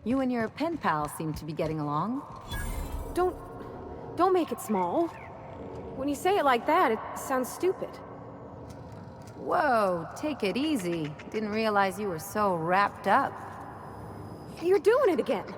You and your pen pal seem to be getting along. Don't... don't make it small. When you say it like that, it sounds stupid. Whoa, take it easy. Didn't realize you were so wrapped up. You're doing it again.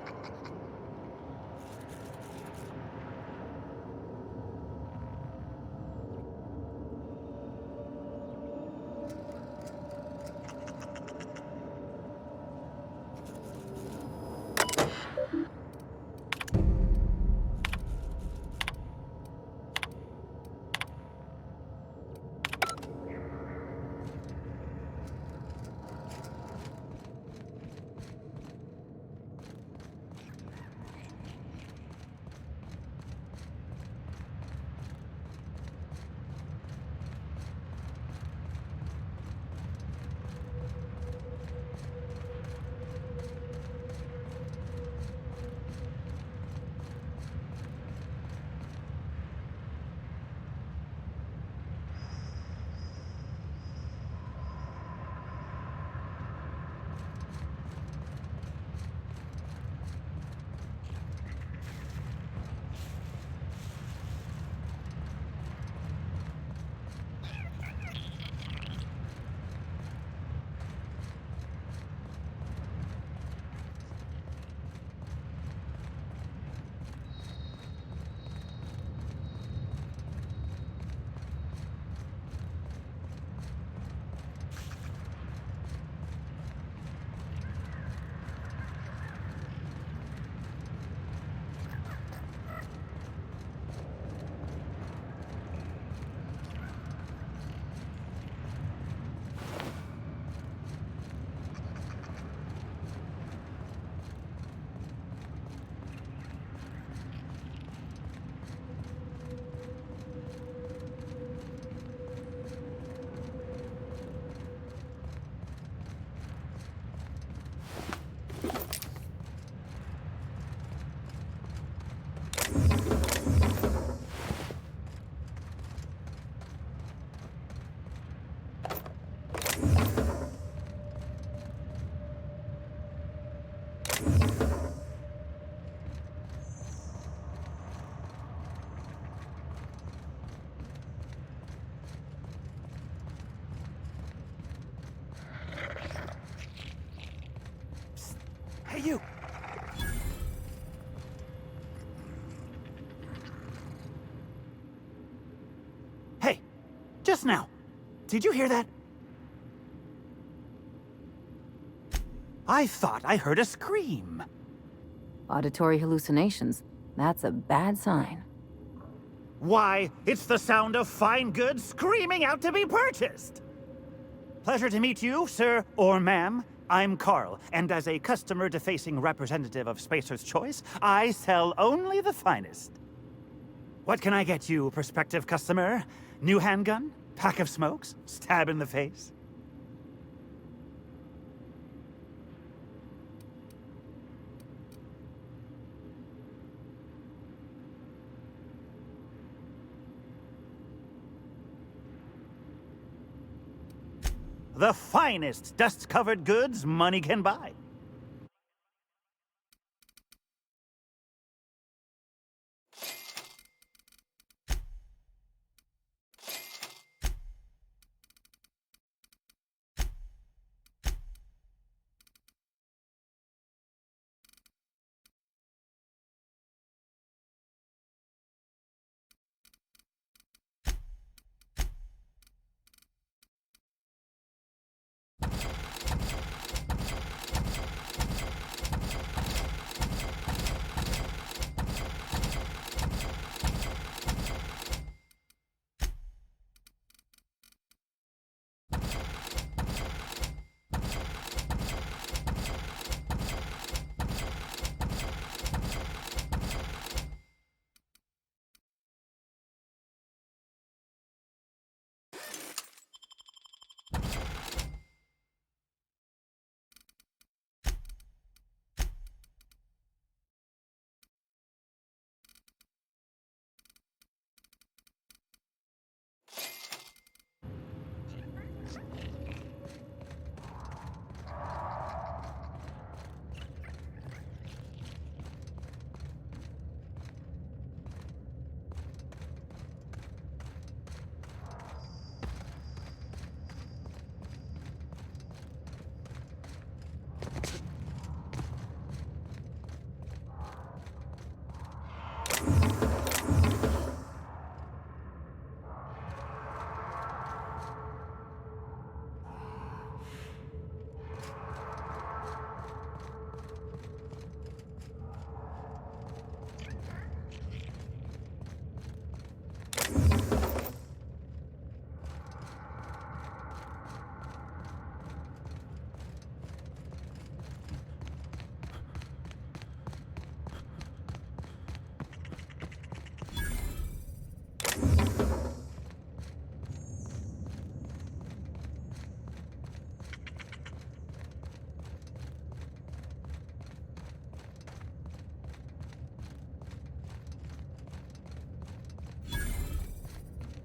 Hey, you! Hey, just now. Did you hear that? I thought I heard a scream. Auditory hallucinations. That's a bad sign. Why, it's the sound of fine goods screaming out to be purchased! Pleasure to meet you, sir or ma'am. I'm Carl, and as a customer-defacing representative of Spacer's Choice, I sell only the finest. What can I get you, prospective customer? New handgun? Pack of smokes? Stab in the face? The finest dust-covered goods money can buy.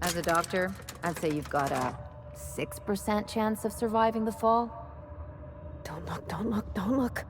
As a doctor, I'd say you've got a 6% chance of surviving the fall. Don't look, don't look, don't look.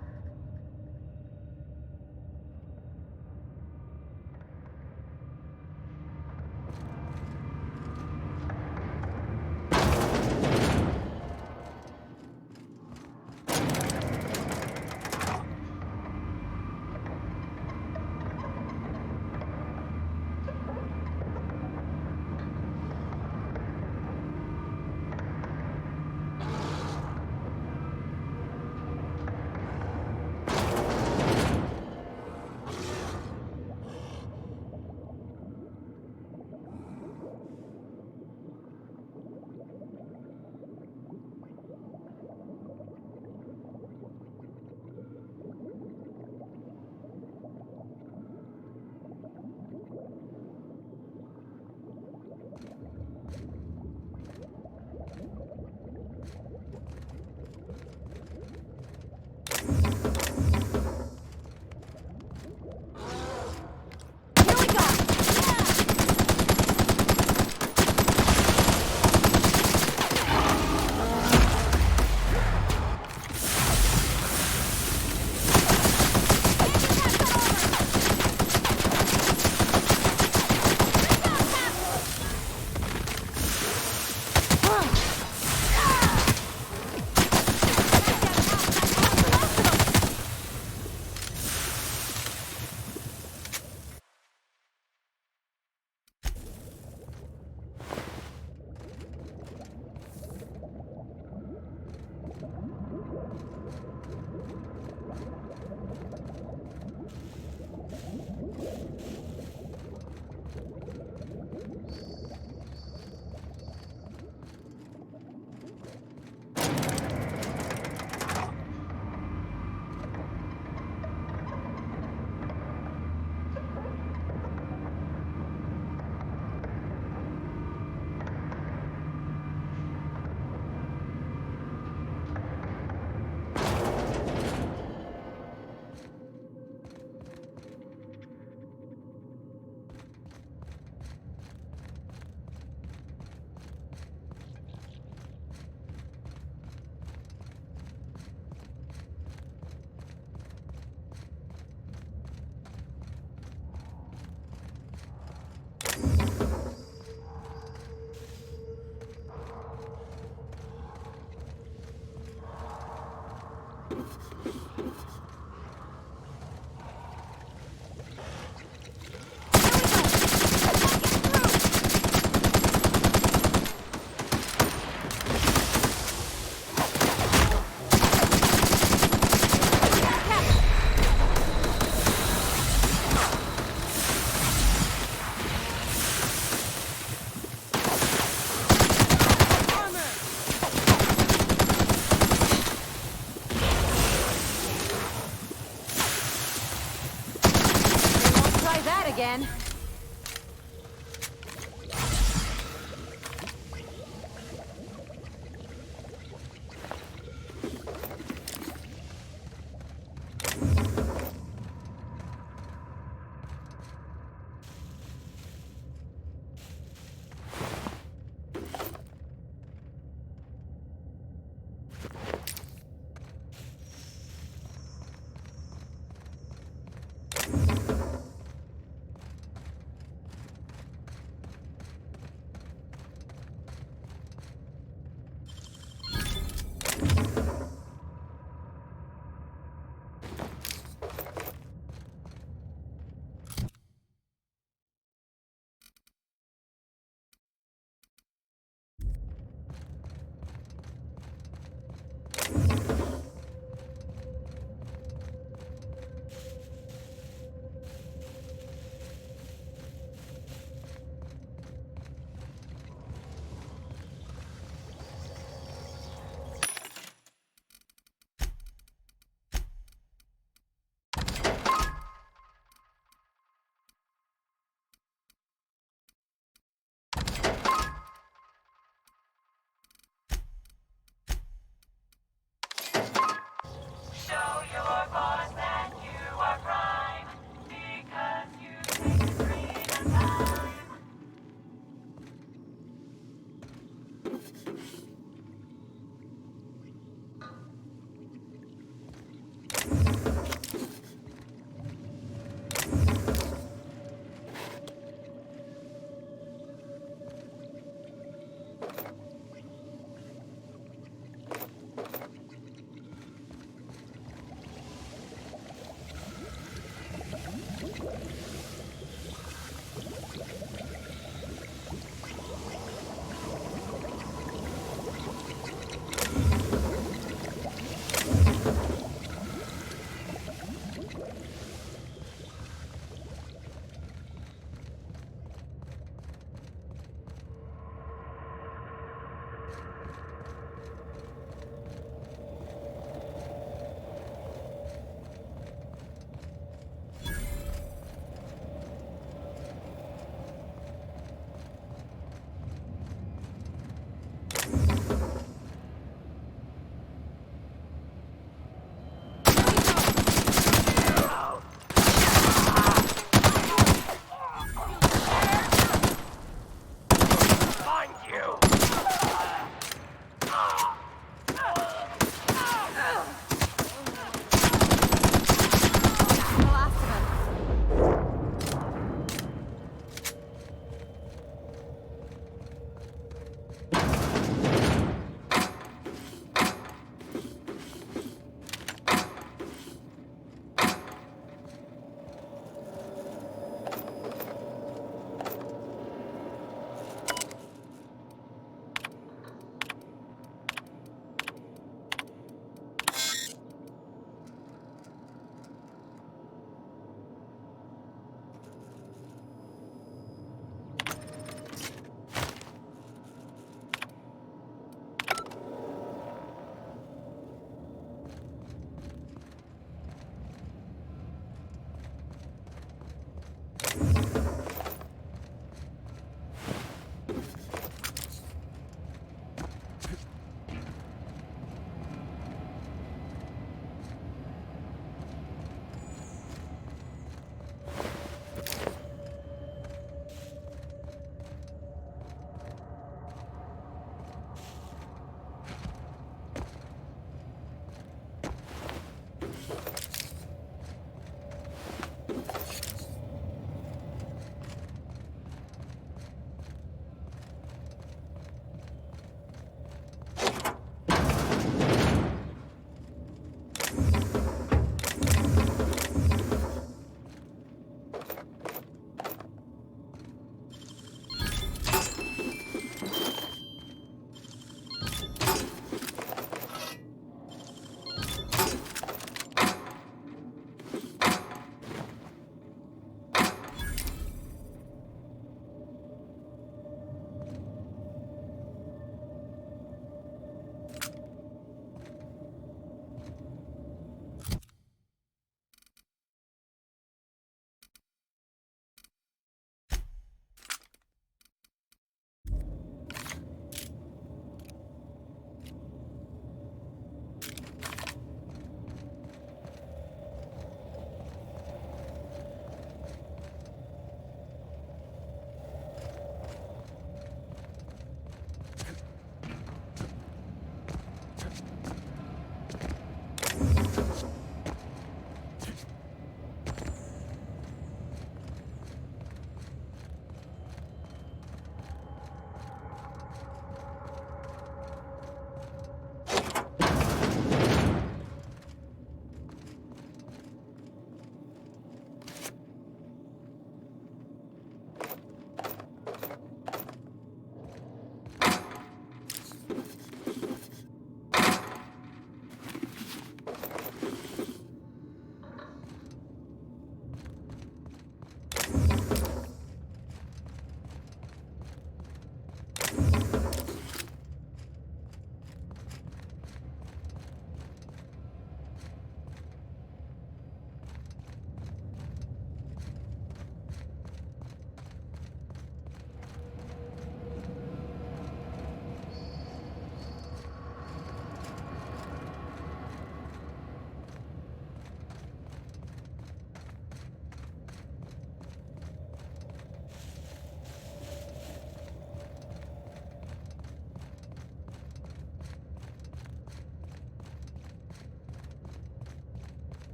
The last of them.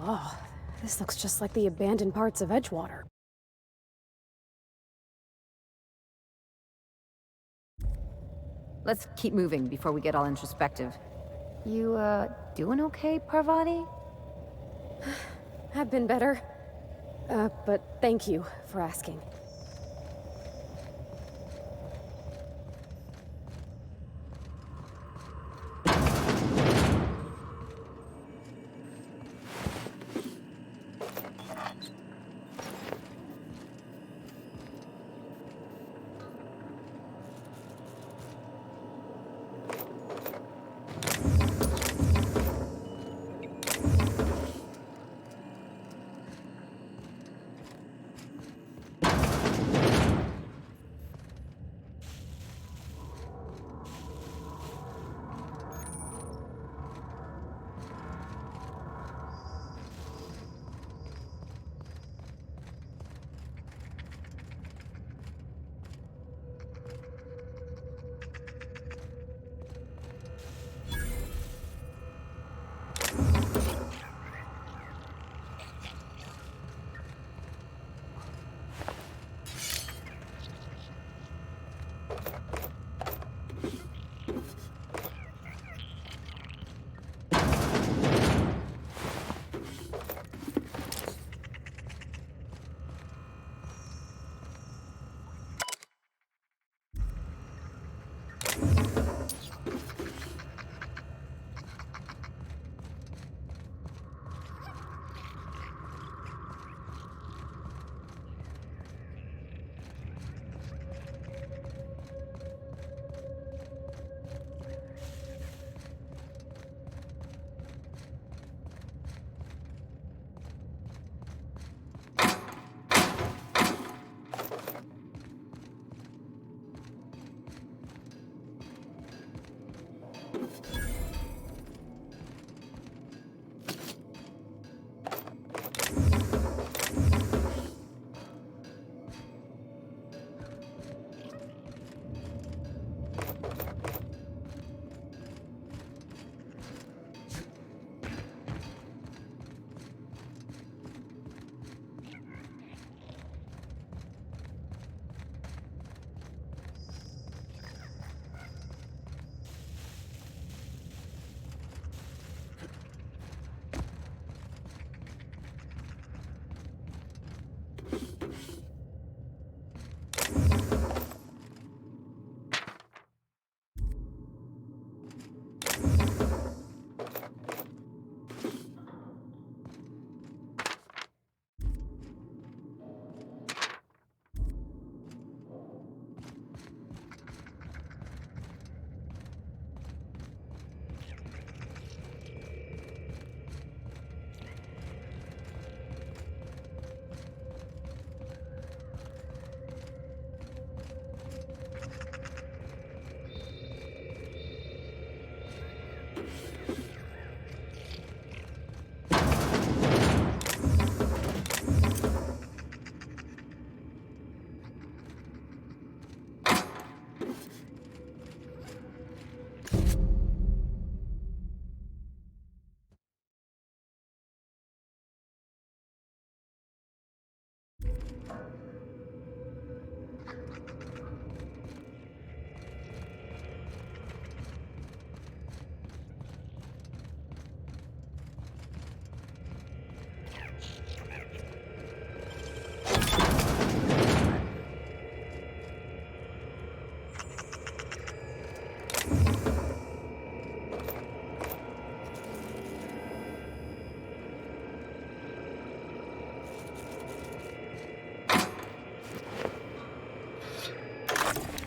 Oh, this looks just like the abandoned parts of Edgewater. Let's keep moving before we get all introspective. You, doing okay, Parvati? Have been better. But thank you for asking.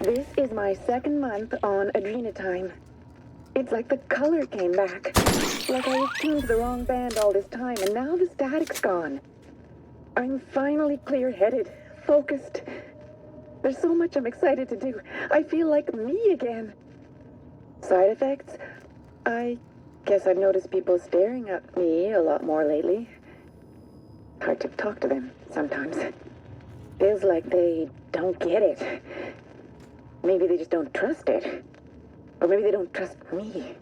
This is my second month on Adrenatime. It's like the color came back. Like I was tuned to the wrong band all this time, and now the static's gone. I'm finally clear-headed, focused. There's so much I'm excited to do. I feel like me again. Side effects? I guess I've noticed people staring at me a lot more lately. Hard to talk to them sometimes. Feels like they don't get it. Maybe they just don't trust it. Or maybe they don't trust me.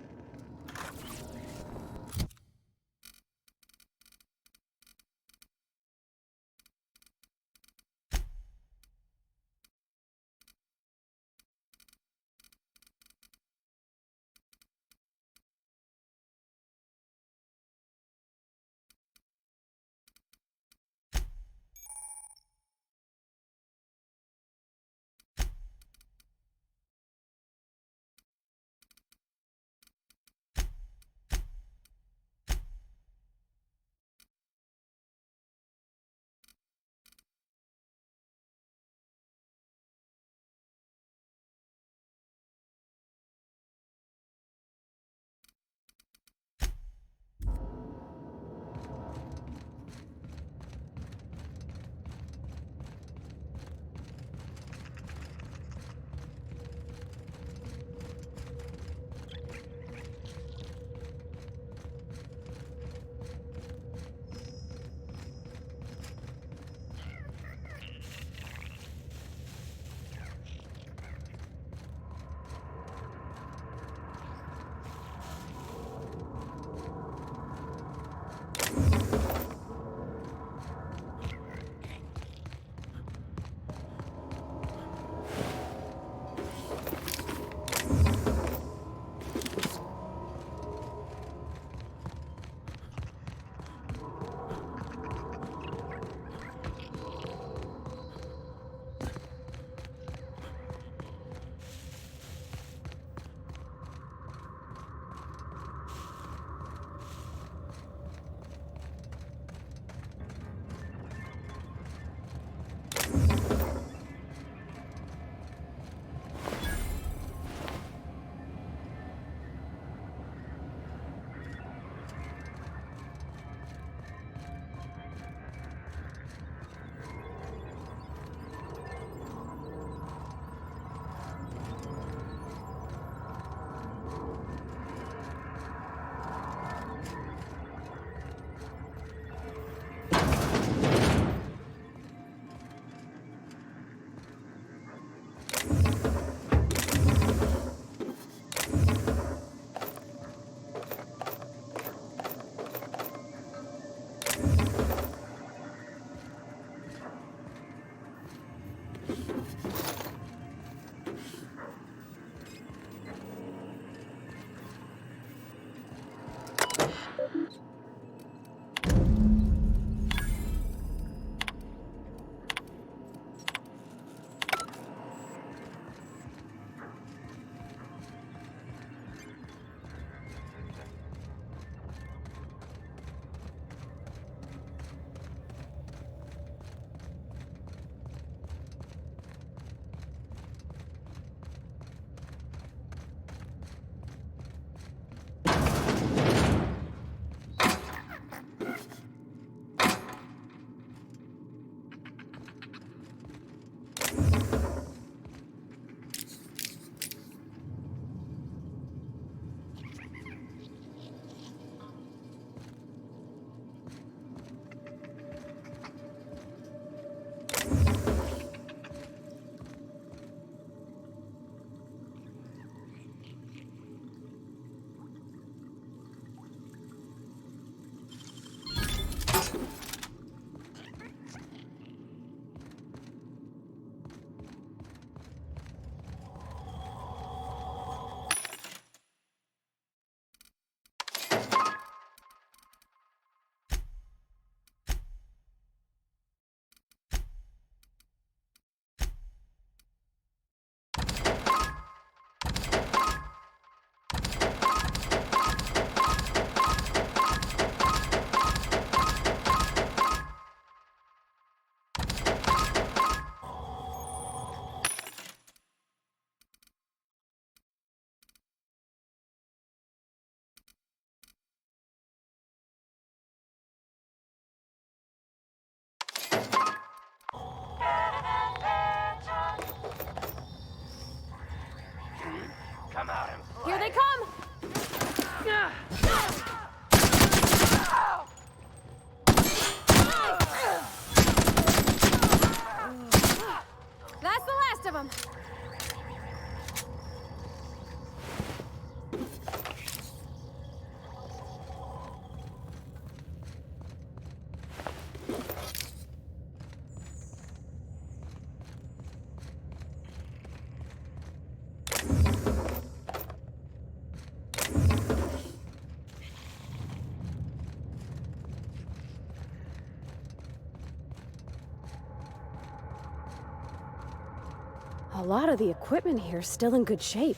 A lot of the equipment here's still in good shape.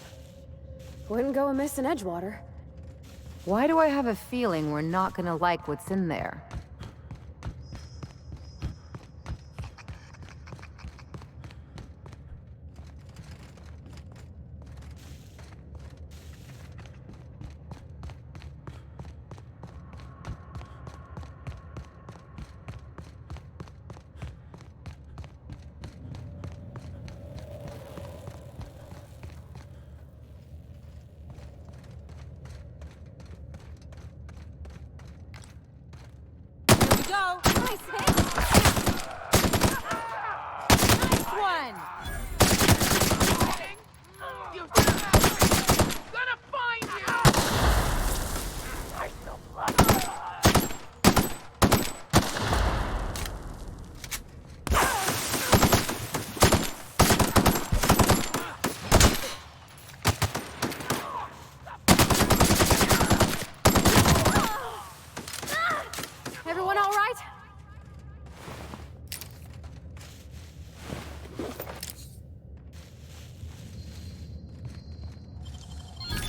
Wouldn't go amiss in Edgewater. Why do I have a feeling we're not gonna like what's in there? Go! Nice hit! Nice one! Gonna find you! Everyone all right?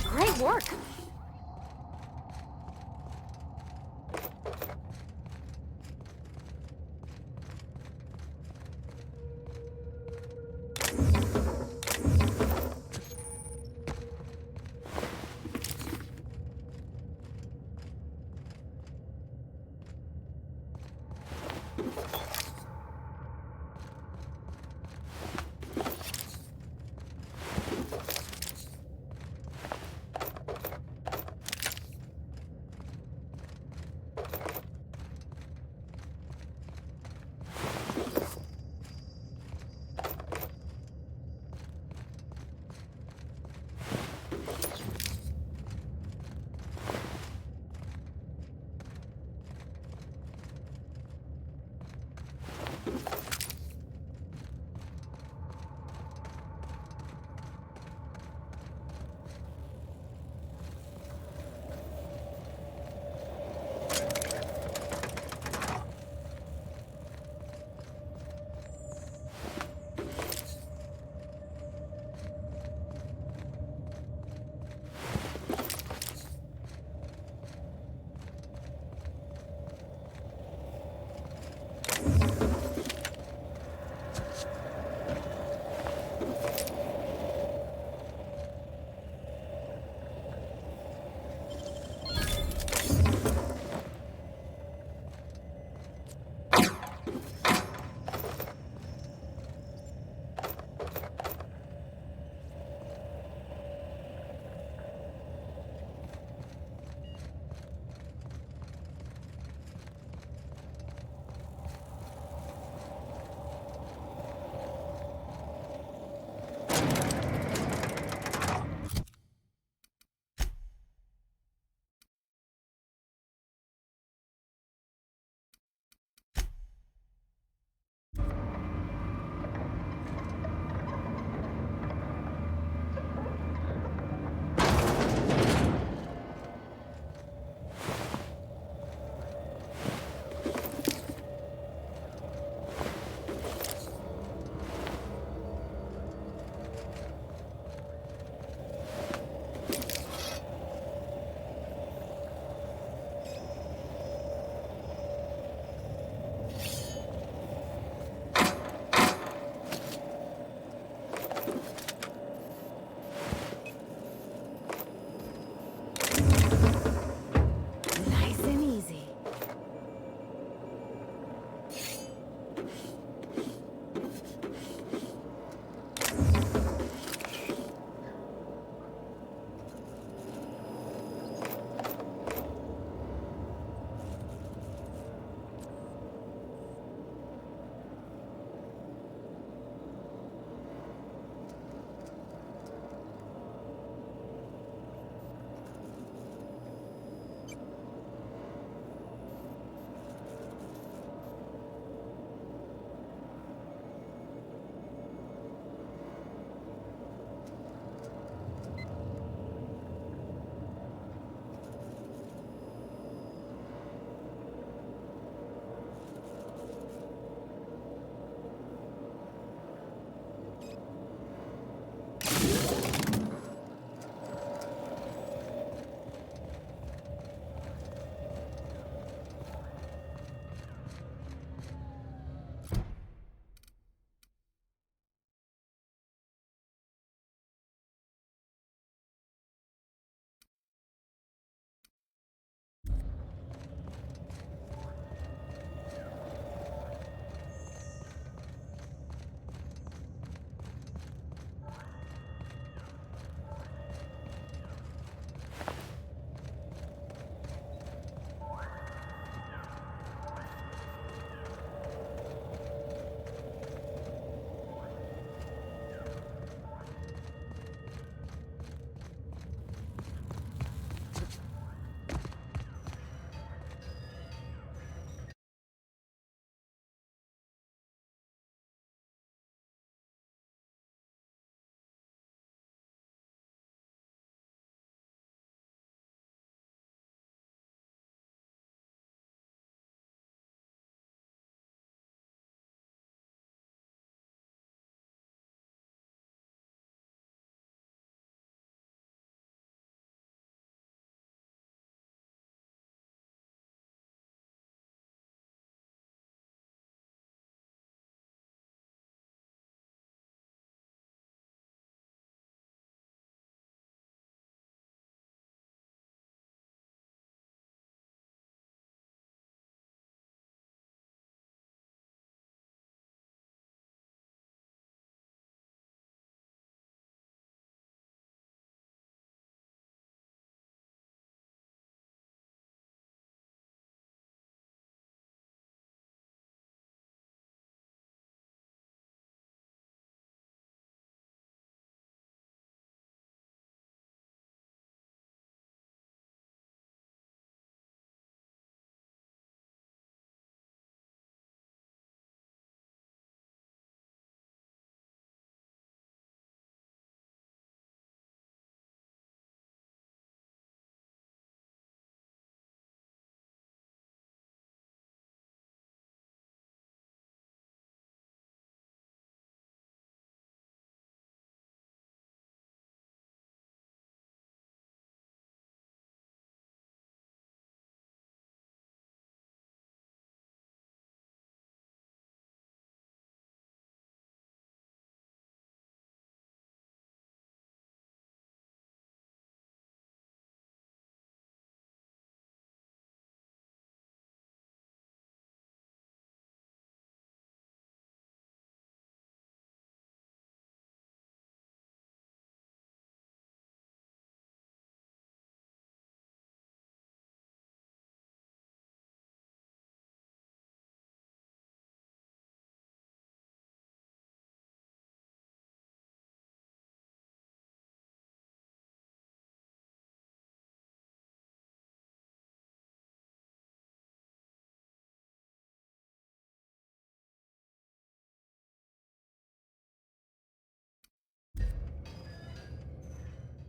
Great work.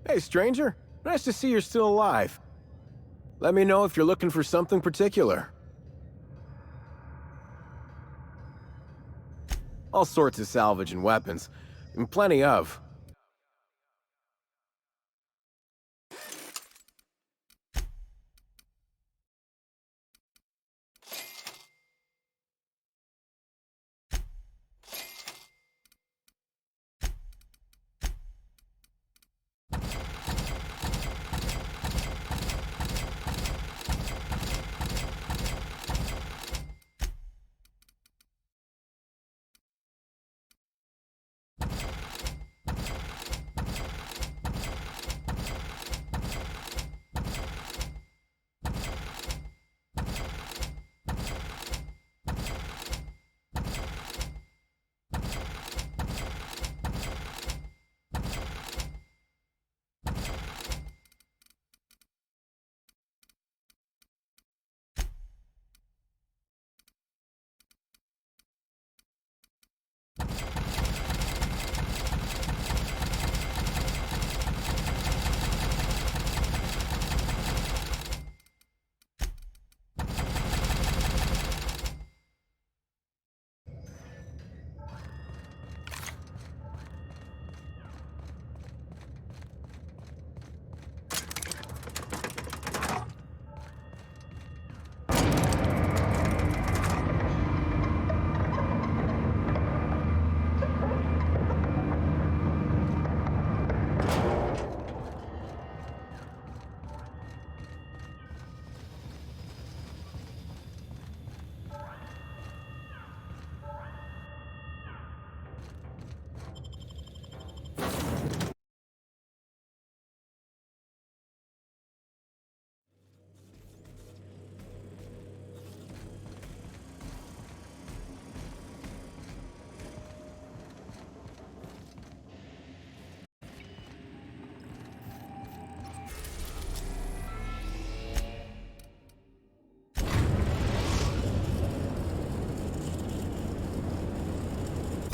Hey, stranger. Nice to see you're still alive. Let me know if you're looking for something particular. All sorts of salvage and weapons. And plenty of.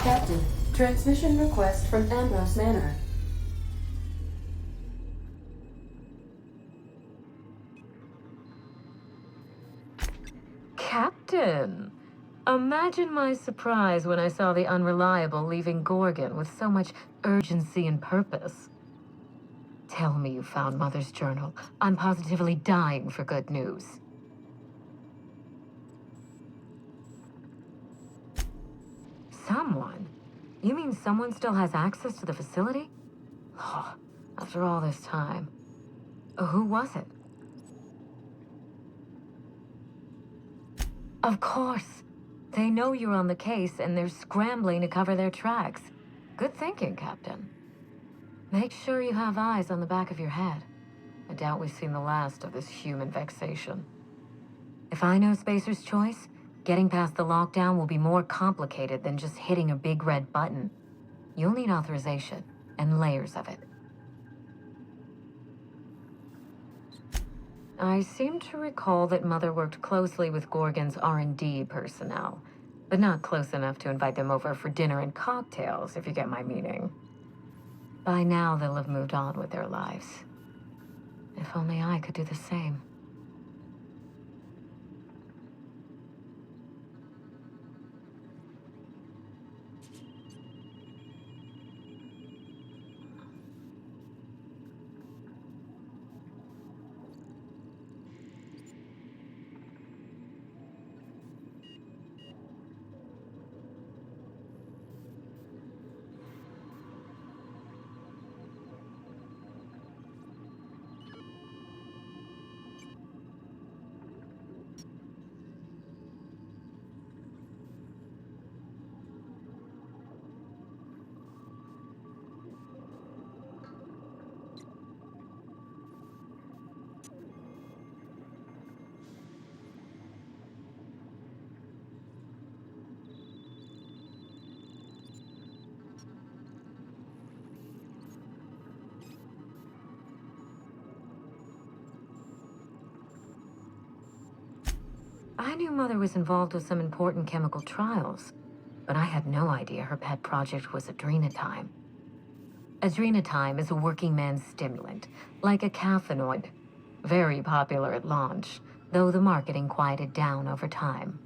Captain, transmission request from Ambrose Manor. Captain! Imagine my surprise when I saw the Unreliable leaving Gorgon with so much urgency and purpose. Tell me you found Mother's journal. I'm positively dying for good news. Someone? You mean someone still has access to the facility? Oh, after all this time. Who was it? Of course. They know you're on the case and they're scrambling to cover their tracks. Good thinking, Captain. Make sure you have eyes on the back of your head. I doubt we've seen the last of this human vexation. If I know Spacer's Choice, getting past the lockdown will be more complicated than just hitting a big red button. You'll need authorization, and layers of it. I seem to recall that Mother worked closely with Gorgon's R&D personnel, but not close enough to invite them over for dinner and cocktails, if you get my meaning. By now, they'll have moved on with their lives. If only I could do the same. I knew Mother was involved with some important chemical trials, but I had no idea her pet project was Adrenatime. Adrenatime is a working man's stimulant, like a caffeinoid. Very popular at launch, though the marketing quieted down over time.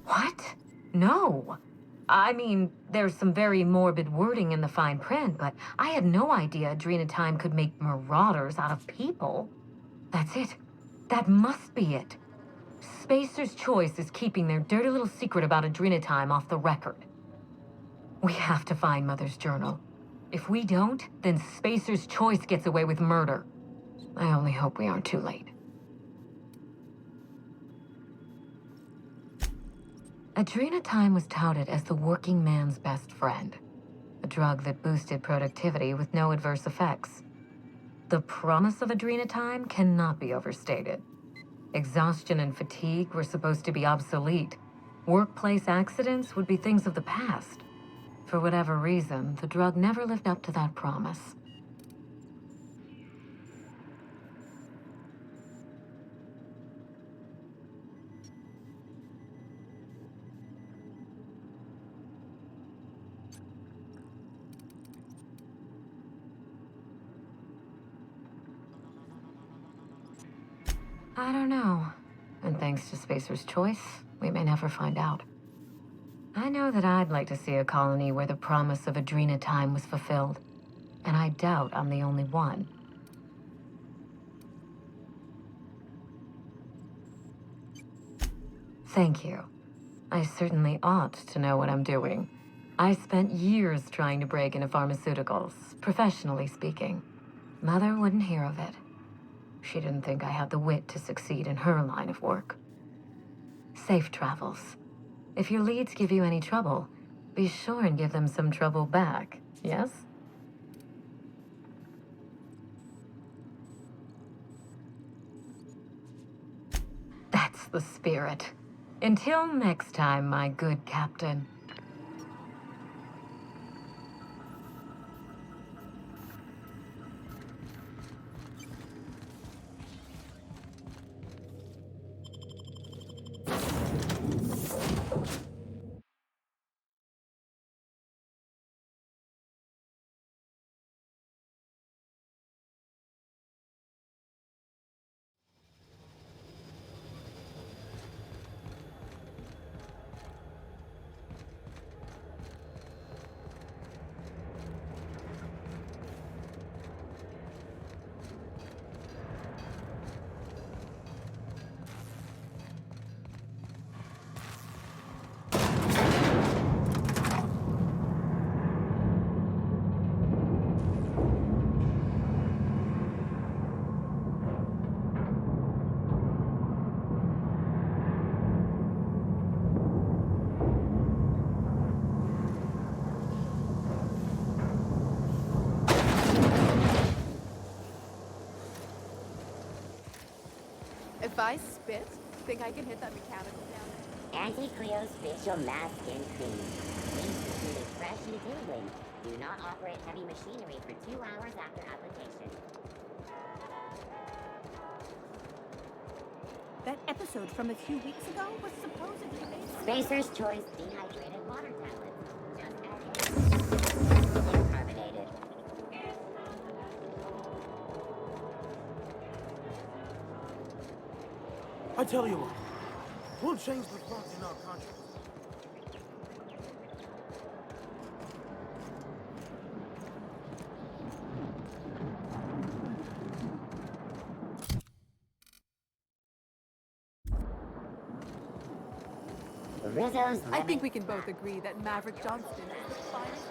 What? No. I mean, there's some very morbid wording in the fine print, but I had no idea Adrenatime could make marauders out of people. That's it. That must be it. Spacer's Choice is keeping their dirty little secret about Adrenatime off the record. We have to find Mother's journal. If we don't, then Spacer's Choice gets away with murder. I only hope we aren't too late. Adrenatime was touted as the working man's best friend, a drug that boosted productivity with no adverse effects. The promise of Adrenatime cannot be overstated. Exhaustion and fatigue were supposed to be obsolete. Workplace accidents would be things of the past. For whatever reason, the drug never lived up to that promise. I don't know. And thanks to Spacer's Choice, we may never find out. I know that I'd like to see a colony where the promise of Adrenatime was fulfilled. And I doubt I'm the only one. Thank you. I certainly ought to know what I'm doing. I spent years trying to break into pharmaceuticals, professionally speaking. Mother wouldn't hear of it. She didn't think I had the wit to succeed in her line of work. Safe travels. If your leads give you any trouble, be sure and give them some trouble back, yes? That's the spirit. Until next time, my good captain. If I spit, think I can hit that mechanical down there? Anti-Cleo's facial mask and cream. Leaves the food fresh and tingling. Do not operate heavy machinery for 2 hours after application. That episode from a few weeks ago was supposedly based on... Spacer's Choice dehydrated water tablets. Just add carbonated. I tell you what, we'll change the clause in our contract. Rizzo's I think we can both agree that Maverick Johnston is the finest.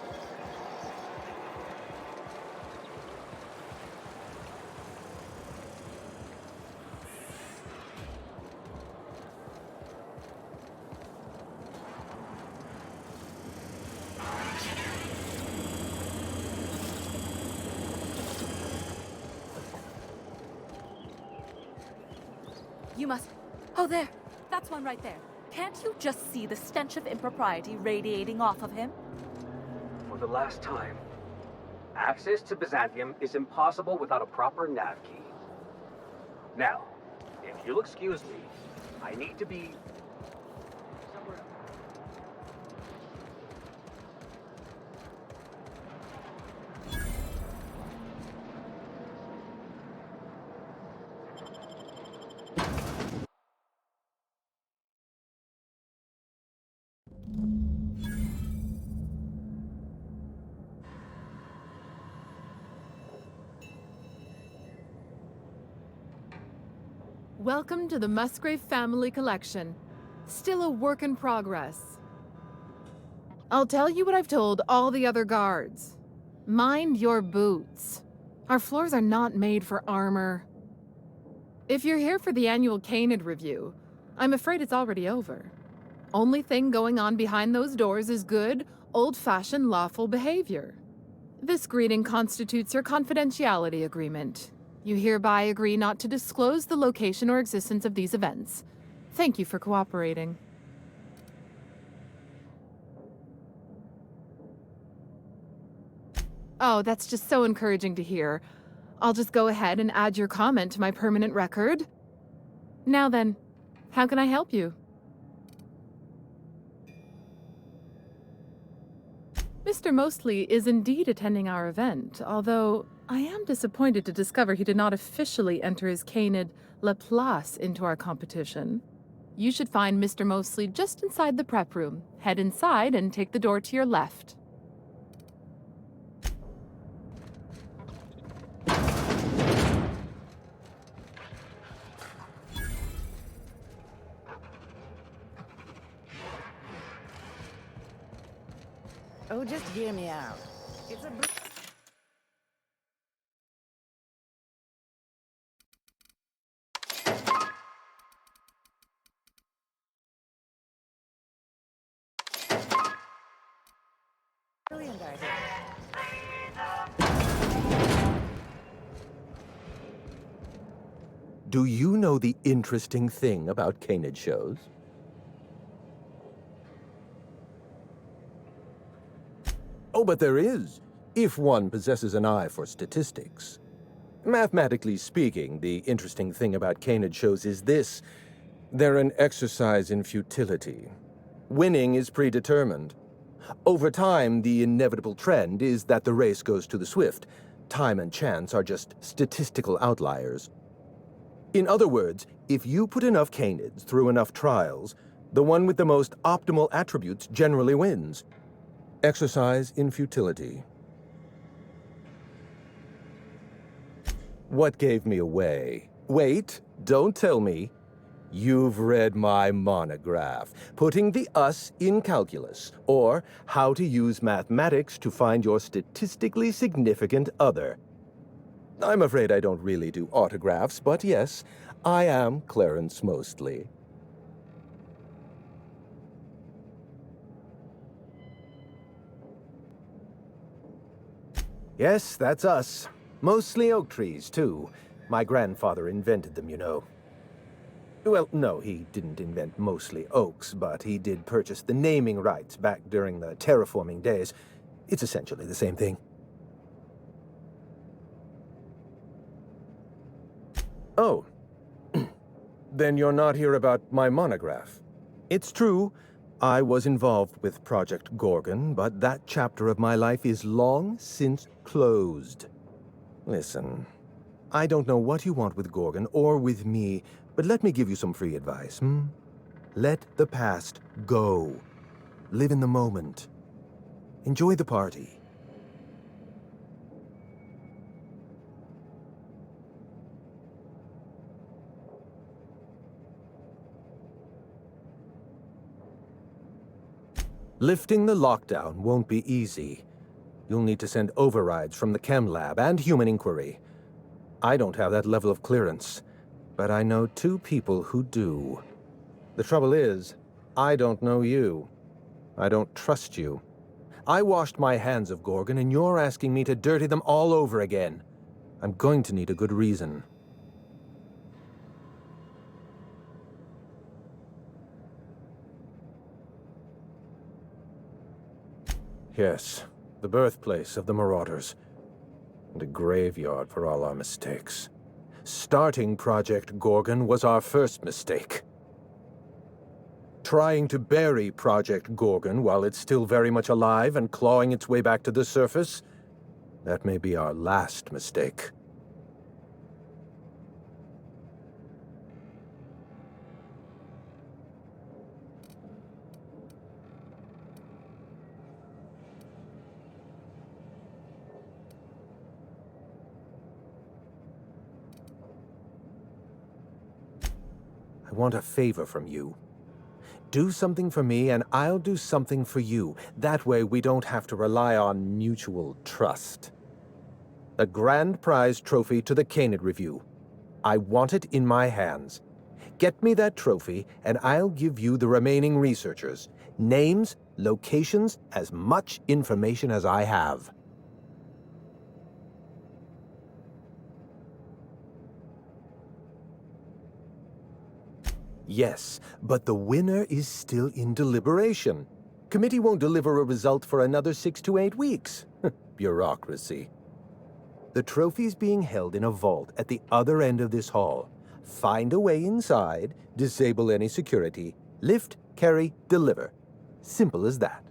You must... Oh, there! That's one right there. Can't you just see the stench of impropriety radiating off of him? For the last time, access to Byzantium is impossible without a proper nav key. Now, if you'll excuse me, I need to be Welcome to the Musgrave family collection. Still a work in progress. I'll tell you what I've told all the other guards. Mind your boots. Our floors are not made for armor. If you're here for the annual Canid review, I'm afraid it's already over. Only thing going on behind those doors is good, old-fashioned lawful behavior. This greeting constitutes your confidentiality agreement. You hereby agree not to disclose the location or existence of these events. Thank you for cooperating. Oh, that's just so encouraging to hear. I'll just go ahead and add your comment to my permanent record. Now then, how can I help you? Mr. Mostly is indeed attending our event, although I am disappointed to discover he did not officially enter his Canid La Place into our competition. You should find Mr. Mostly just inside the prep room. Head inside and take the door to your left. Oh, just hear me out. It's a... brilliant idea. Do you know the interesting thing about Canid shows? Oh, but there is, if one possesses an eye for statistics. Mathematically speaking, the interesting thing about Canid shows is this. They're an exercise in futility. Winning is predetermined. Over time, the inevitable trend is that the race goes to the swift. Time and chance are just statistical outliers. In other words, if you put enough Canids through enough trials, the one with the most optimal attributes generally wins. Exercise in futility. What gave me away? Wait, don't tell me. You've read my monograph, Putting the Us in Calculus, or How to Use Mathematics to Find Your Statistically Significant Other. I'm afraid I don't really do autographs, but yes, I am Clarence Mostly. Yes, that's us. Mostly oak trees, too. My grandfather invented them, you know. Well, no, he didn't invent mostly oaks, but he did purchase the naming rights back during the terraforming days. It's essentially the same thing. Oh. Then you're not here about my monograph. It's true, I was involved with Project Gorgon, but that chapter of my life is long since closed. Listen, I don't know what you want with Gorgon or with me, but let me give you some free advice, Let the past go. Live in the moment. Enjoy the party. Lifting the lockdown won't be easy. You'll need to send overrides from the chem lab and human inquiry. I don't have that level of clearance, but I know 2 people who do. The trouble is, I don't know you. I don't trust you. I washed my hands of Gorgon, and you're asking me to dirty them all over again. I'm going to need a good reason. Yes, the birthplace of the Marauders. And a graveyard for all our mistakes. Starting Project Gorgon was our first mistake. Trying to bury Project Gorgon while it's still very much alive and clawing its way back to the surface, that may be our last mistake. want a favor from you. Do something for me, and I'll do something for you. That way, we don't have to rely on mutual trust. A grand prize trophy to the Canid Review. I want it in my hands. Get me that trophy, and I'll give you the remaining researchers. Names, locations, as much information as I have. Yes, but the winner is still in deliberation. Committee won't deliver a result for another 6 to 8 weeks. Bureaucracy. The trophy's being held in a vault at the other end of this hall. Find a way inside, disable any security, lift, carry, deliver. Simple as that.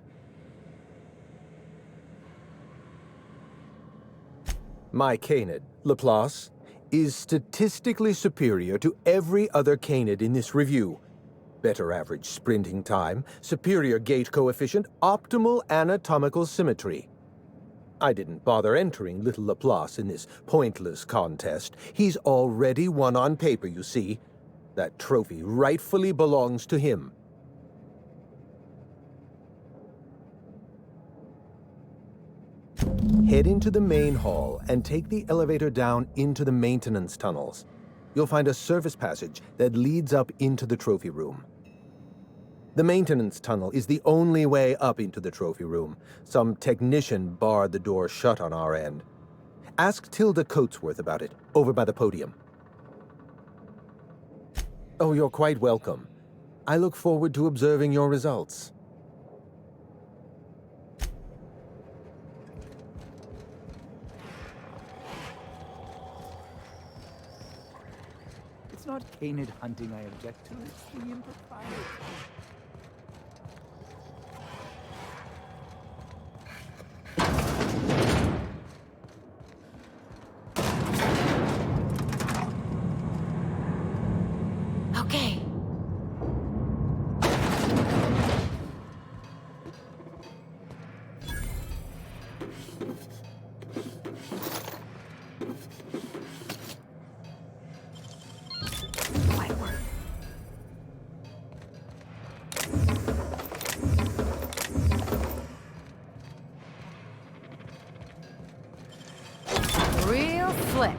My Canid, Laplace, is statistically superior to every other Canid in this review. Better average sprinting time, superior gait coefficient, optimal anatomical symmetry. I didn't bother entering little Laplace in this pointless contest. He's already won on paper, you see. That trophy rightfully belongs to him. Head into the main hall and take the elevator down into the maintenance tunnels. You'll find a service passage that leads up into the trophy room. The maintenance tunnel is the only way up into the trophy room. Some technician barred the door shut on our end. Ask Tilda Coatsworth about it, over by the podium. Oh, you're quite welcome. I look forward to observing your results. It's not canid hunting I object to, it's the impropriety. Okay. Might work. Real slick.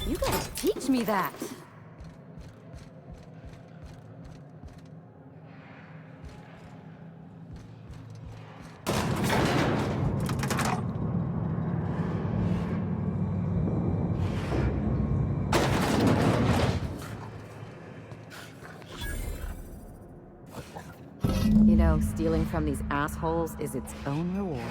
You gotta teach me that. You know, stealing from these assholes is its own reward.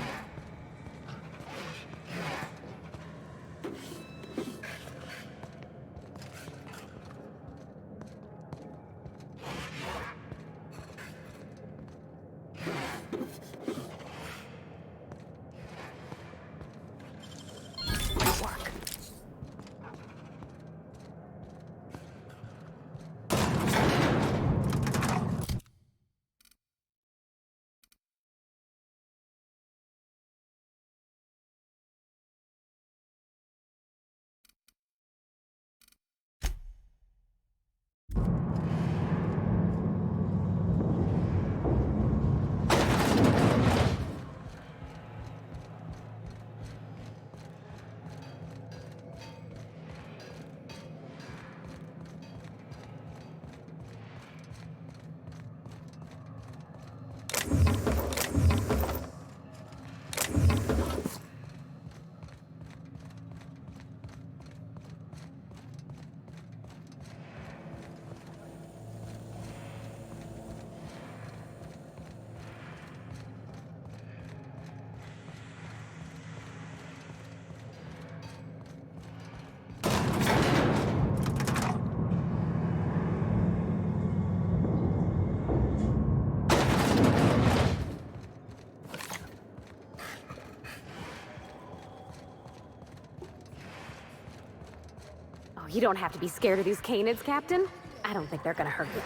Oh, you don't have to be scared of these canids, Captain. I don't think they're gonna hurt you.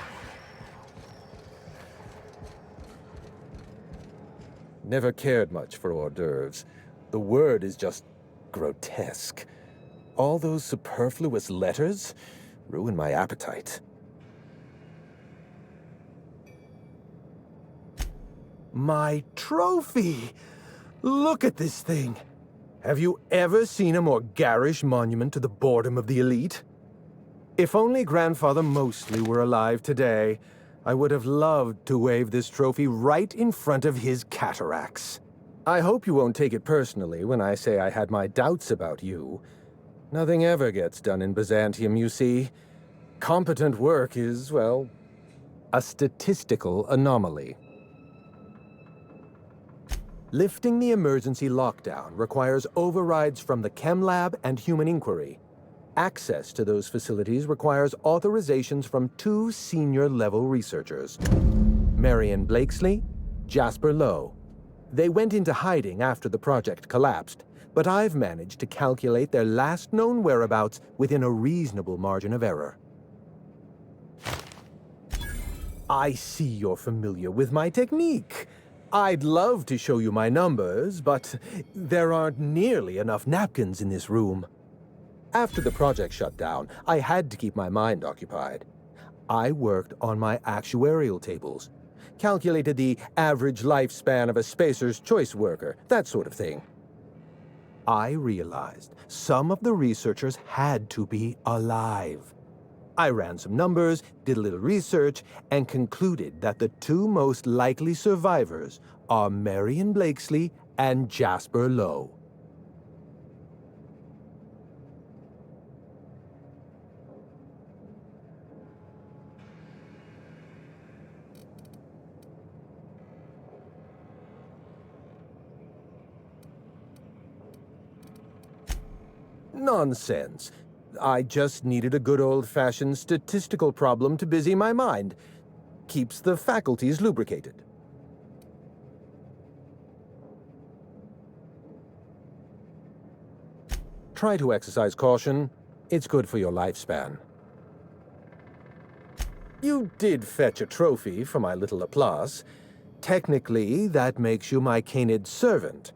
Never cared much for hors d'oeuvres. The word is just grotesque. All those superfluous letters ruin my appetite. My trophy! Look at this thing! Have you ever seen a more garish monument to the boredom of the elite? If only Grandfather Mostly were alive today, I would have loved to wave this trophy right in front of his cataracts. I hope you won't take it personally when I say I had my doubts about you. Nothing ever gets done in Byzantium, you see. Competent work is, well, a statistical anomaly. Lifting the emergency lockdown requires overrides from the Chem Lab and Human Inquiry. Access to those facilities requires authorizations from 2 senior-level researchers, Marion Blakesley, Jasper Lowe. They went into hiding after the project collapsed, but I've managed to calculate their last known whereabouts within a reasonable margin of error. I see you're familiar with my technique. I'd love to show you my numbers, but there aren't nearly enough napkins in this room. After the project shut down, I had to keep my mind occupied. I worked on my actuarial tables, calculated the average lifespan of a Spacer's Choice worker, that sort of thing. I realized some of the researchers had to be alive. I ran some numbers, did a little research, and concluded that the 2 most likely survivors are Marion Blakesley and Jasper Lowe. Nonsense. I just needed a good old-fashioned statistical problem to busy my mind. Keeps the faculties lubricated. Try to exercise caution. It's good for your lifespan. You did fetch a trophy for my little Laplace. Technically, that makes you my canid servant.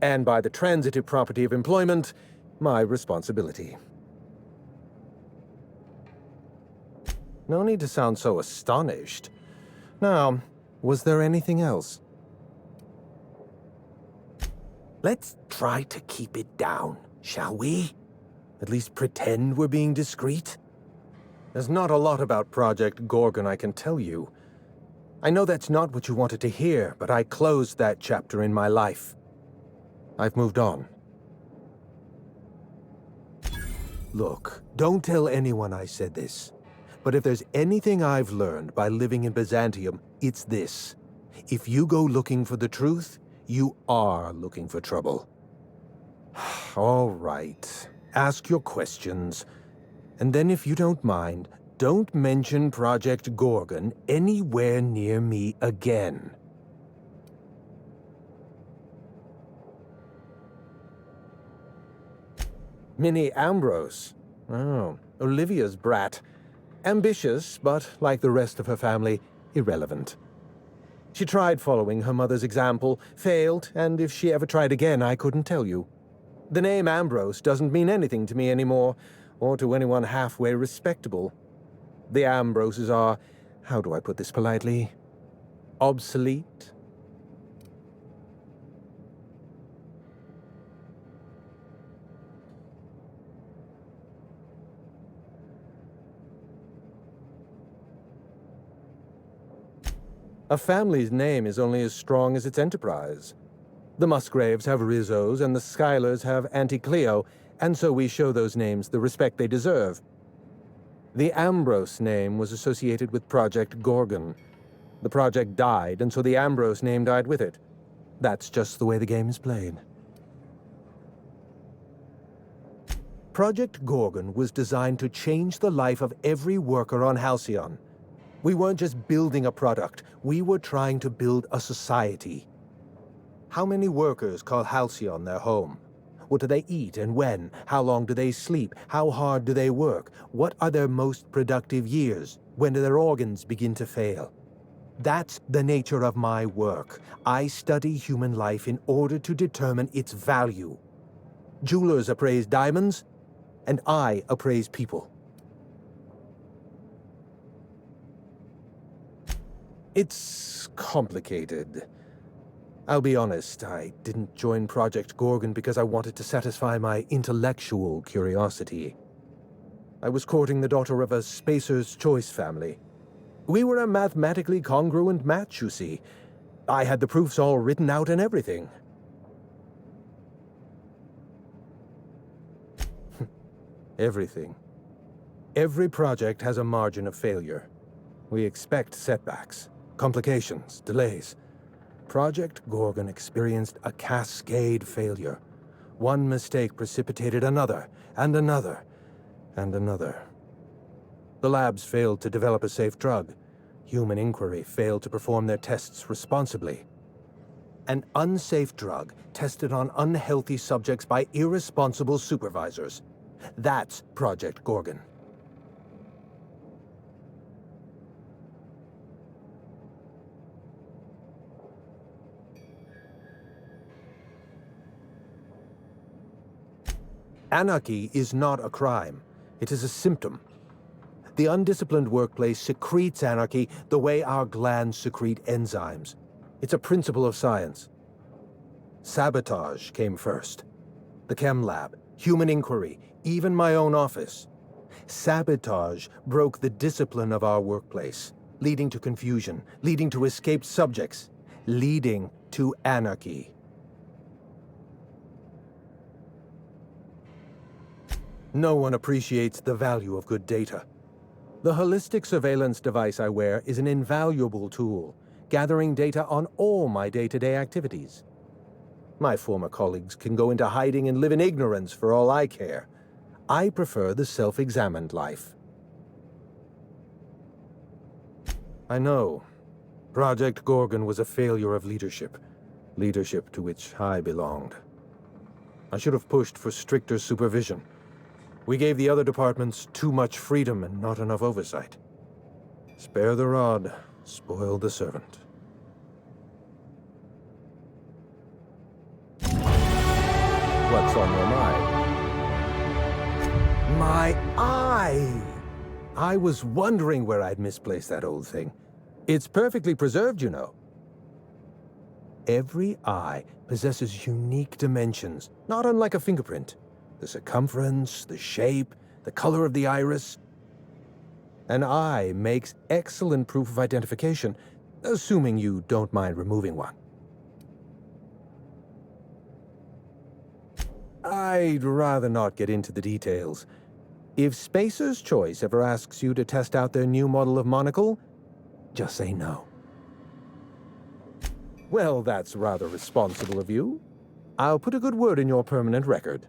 And by the transitive property of employment, my responsibility. No need to sound so astonished. Now, was there anything else? Let's try to keep it down, shall we? At least pretend we're being discreet? There's not a lot about Project Gorgon I can tell you. I know that's not what you wanted to hear, but I closed that chapter in my life. I've moved on. Look, don't tell anyone I said this. But if there's anything I've learned by living in Byzantium, it's this. If you go looking for the truth, you are looking for trouble. All right. Ask your questions. And then if you don't mind, don't mention Project Gorgon anywhere near me again. Minnie Ambrose. Oh, Olivia's brat. Ambitious, but like the rest of her family, irrelevant. She tried following her mother's example, failed, and if she ever tried again, I couldn't tell you. The name Ambrose doesn't mean anything to me anymore, or to anyone halfway respectable. The Ambroses are, how do I put this politely, obsolete? A family's name is only as strong as its enterprise. The Musgraves have Rizzos, and the Schuyler's have Auntie Cleo, and so we show those names the respect they deserve. The Ambrose name was associated with Project Gorgon. The project died, and so the Ambrose name died with it. That's just the way the game is played. Project Gorgon was designed to change the life of every worker on Halcyon. We weren't just building a product, we were trying to build a society. How many workers call Halcyon their home? What do they eat and when? How long do they sleep? How hard do they work? What are their most productive years? When do their organs begin to fail? That's the nature of my work. I study human life in order to determine its value. Jewelers appraise diamonds, and I appraise people. It's complicated. I'll be honest, I didn't join Project Gorgon because I wanted to satisfy my intellectual curiosity. I was courting the daughter of a Spacer's Choice family. We were a mathematically congruent match, you see. I had the proofs all written out and everything. Everything. Every project has a margin of failure. We expect setbacks, complications, delays. Project Gorgon experienced a cascade failure. One mistake precipitated another, and another, and another. The labs failed to develop a safe drug. Human Inquiry failed to perform their tests responsibly. An unsafe drug tested on unhealthy subjects by irresponsible supervisors. That's Project Gorgon. Anarchy is not a crime. It is a symptom. The undisciplined workplace secretes anarchy the way our glands secrete enzymes. It's a principle of science. Sabotage came first. The chem lab, Human Inquiry, even my own office. Sabotage broke the discipline of our workplace, leading to confusion, leading to escaped subjects, leading to anarchy. No one appreciates the value of good data. The holistic surveillance device I wear is an invaluable tool, gathering data on all my day-to-day activities. My former colleagues can go into hiding and live in ignorance for all I care. I prefer the self-examined life. I know. Project Gorgon was a failure of leadership. Leadership to which I belonged. I should have pushed for stricter supervision. We gave the other departments too much freedom and not enough oversight. Spare the rod, spoil the servant. What's on your mind? My eye! I was wondering where I'd misplaced that old thing. It's perfectly preserved, you know. Every eye possesses unique dimensions, not unlike a fingerprint. The circumference, the shape, the color of the iris. An eye makes excellent proof of identification, assuming you don't mind removing one. I'd rather not get into the details. If Spacer's Choice ever asks you to test out their new model of monocle, just say no. Well, that's rather responsible of you. I'll put a good word in your permanent record.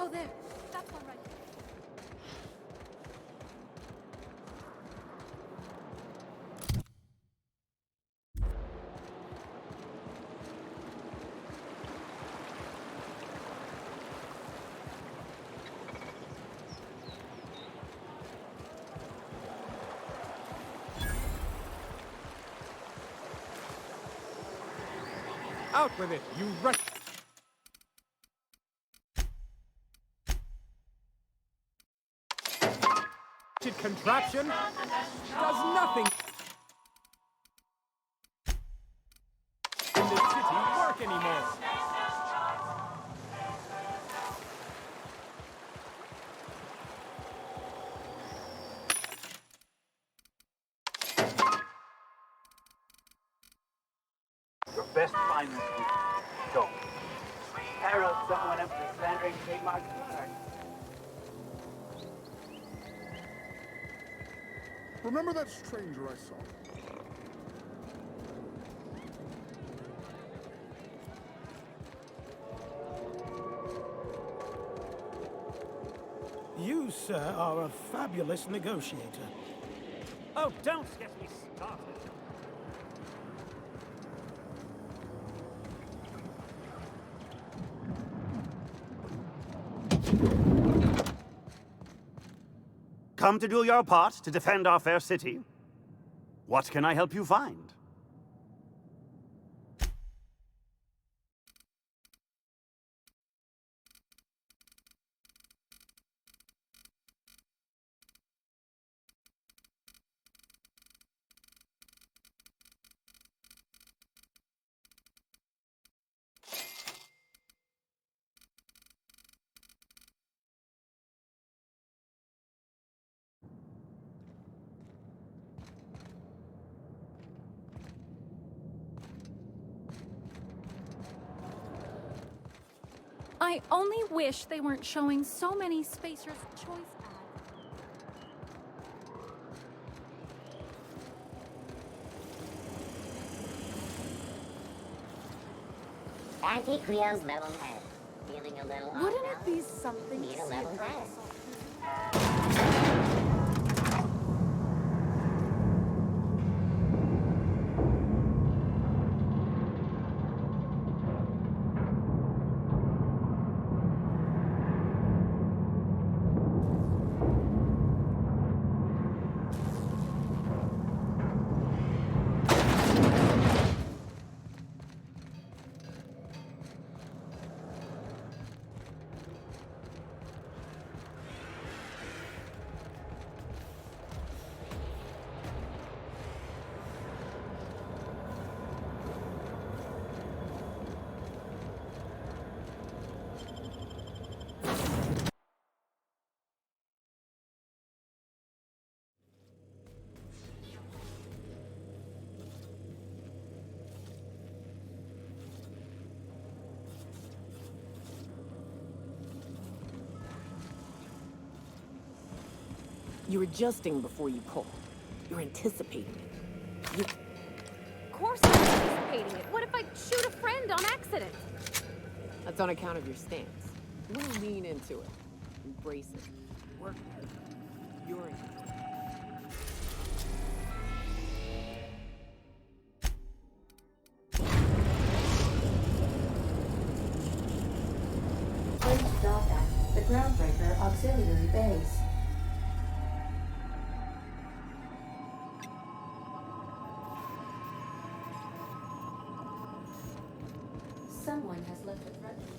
Oh, there. That's one right there. Out with it, you wretched contraption! Does nothing anymore. Your best finest don't. Harold, someone up for slandering trademark product. Remember that stranger I saw? You, sir, are a fabulous negotiator. Oh, don't get me started. Come to do your part to defend our fair city? What can I help you find? I only wish they weren't showing so many Spacer's Choice ads. Auntie Cleo's level head. Feeling a little off Wouldn't it be balance? something Need to a see level a head. You're adjusting before you pull. You're anticipating it. Of course I'm anticipating it. What if I shoot a friend on accident? That's on account of your stance. You want to lean into it. Embrace it. Work hard. You're in control. Please dock at the Groundbreaker Auxiliary Base. Someone has left a threatening message.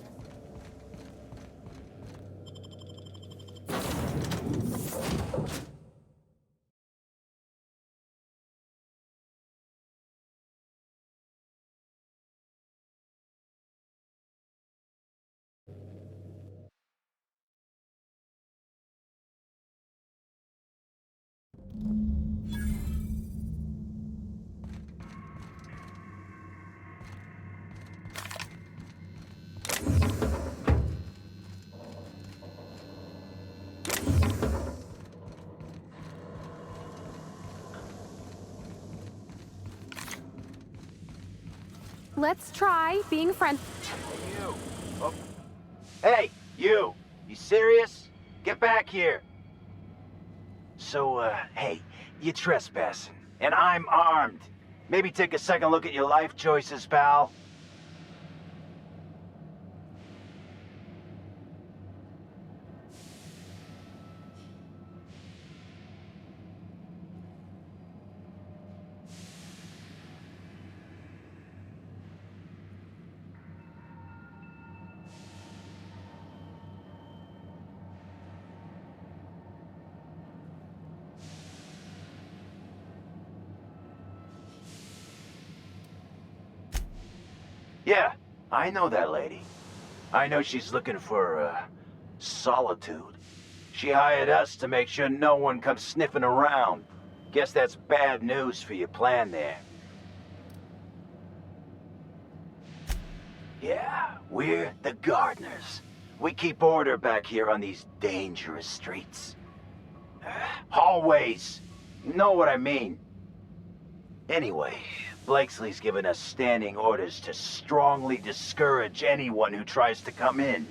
Let's try being friends. You. Oh. Hey, you. You serious? Get back here. So, hey, you trespassing, and I'm armed. Maybe take a second look at your life choices, pal. Yeah, I know that lady. I know she's looking for, solitude. She hired us to make sure no one comes sniffing around. Guess that's bad news for your plan there. Yeah, we're the gardeners. We keep order back here on these dangerous streets. Hallways. Know what I mean? Anyway, Blakesley's given us standing orders to strongly discourage anyone who tries to come in.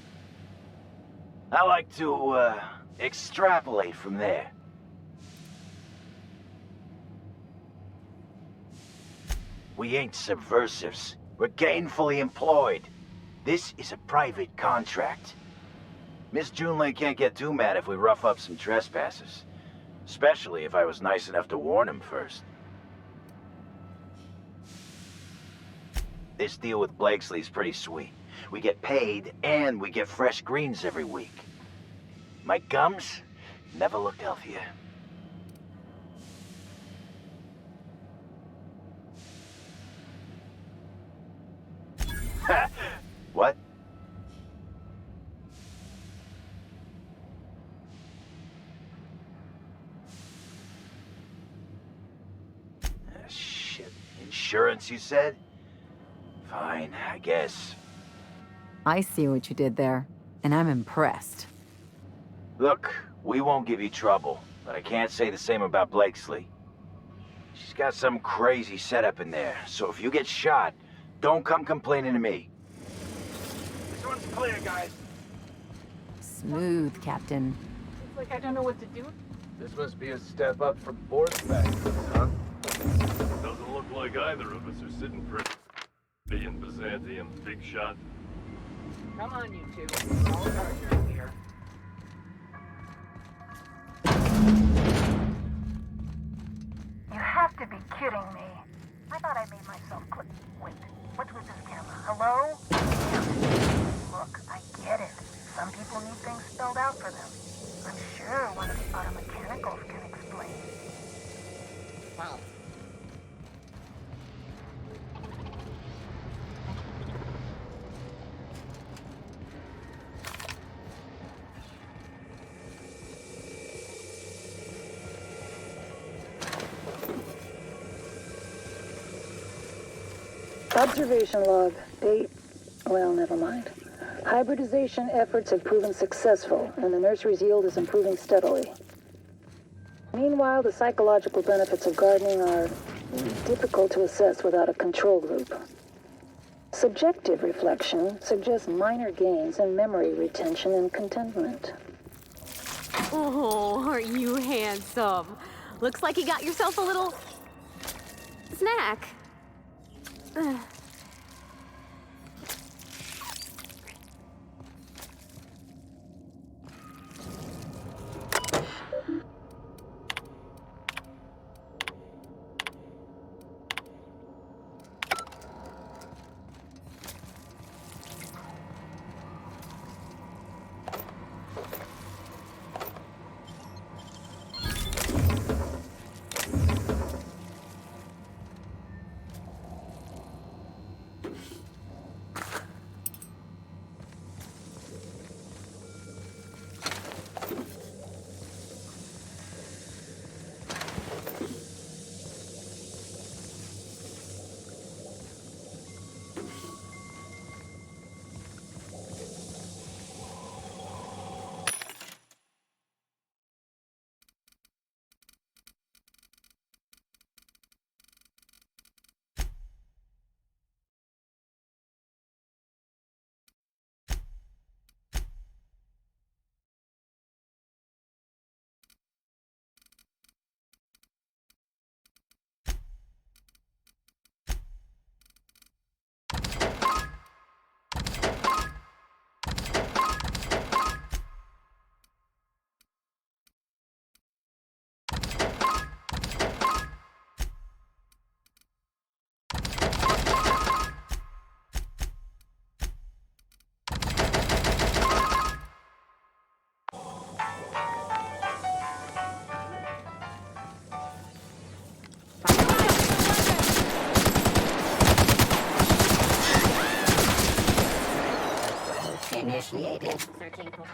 I like to, extrapolate from there. We ain't subversives. We're gainfully employed. This is a private contract. Miss Junlei can't get too mad if we rough up some trespassers. Especially if I was nice enough to warn him first. This deal with Blakesley's pretty sweet. We get paid, and we get fresh greens every week. My gums never looked healthier. What? Shit. Insurance, you said? Fine, I guess. I see what you did there, and I'm impressed. Look, we won't give you trouble, but I can't say the same about Blakesley. She's got some crazy setup in there, so if you get shot, don't come complaining to me. This one's clear, guys. Smooth, Captain. It's like I don't know what to do. This must be a step up from board back, huh? Doesn't look like either of us are sitting pretty in Byzantium, big shot. Come on, you two. All partners here. You have to be kidding me. I thought I made myself clear. Wait, what's with this camera? Hello? Look, I get it. Some people need things spelled out for them. I'm sure one of the automechanicals can explain. False. Observation log. Date. Well, never mind. Hybridization efforts have proven successful, and the nursery's yield is improving steadily. Meanwhile, the psychological benefits of gardening are difficult to assess without a control group. Subjective reflection suggests minor gains in memory retention and contentment. Oh, aren't you handsome? Looks like you got yourself a little snack. initiated. Searching for...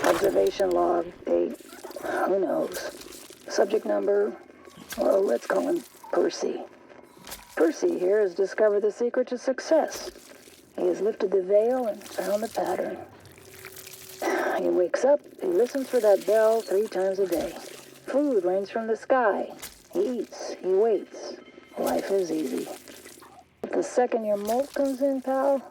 Observation log, date, who knows. Subject number, well, let's call him Percy. Percy here has discovered the secret to success. He has lifted the veil and found the pattern. He wakes up, he listens for that bell 3 times a day. Food rains from the sky. He eats, he waits. Life is easy. But the second your molt comes in, pal,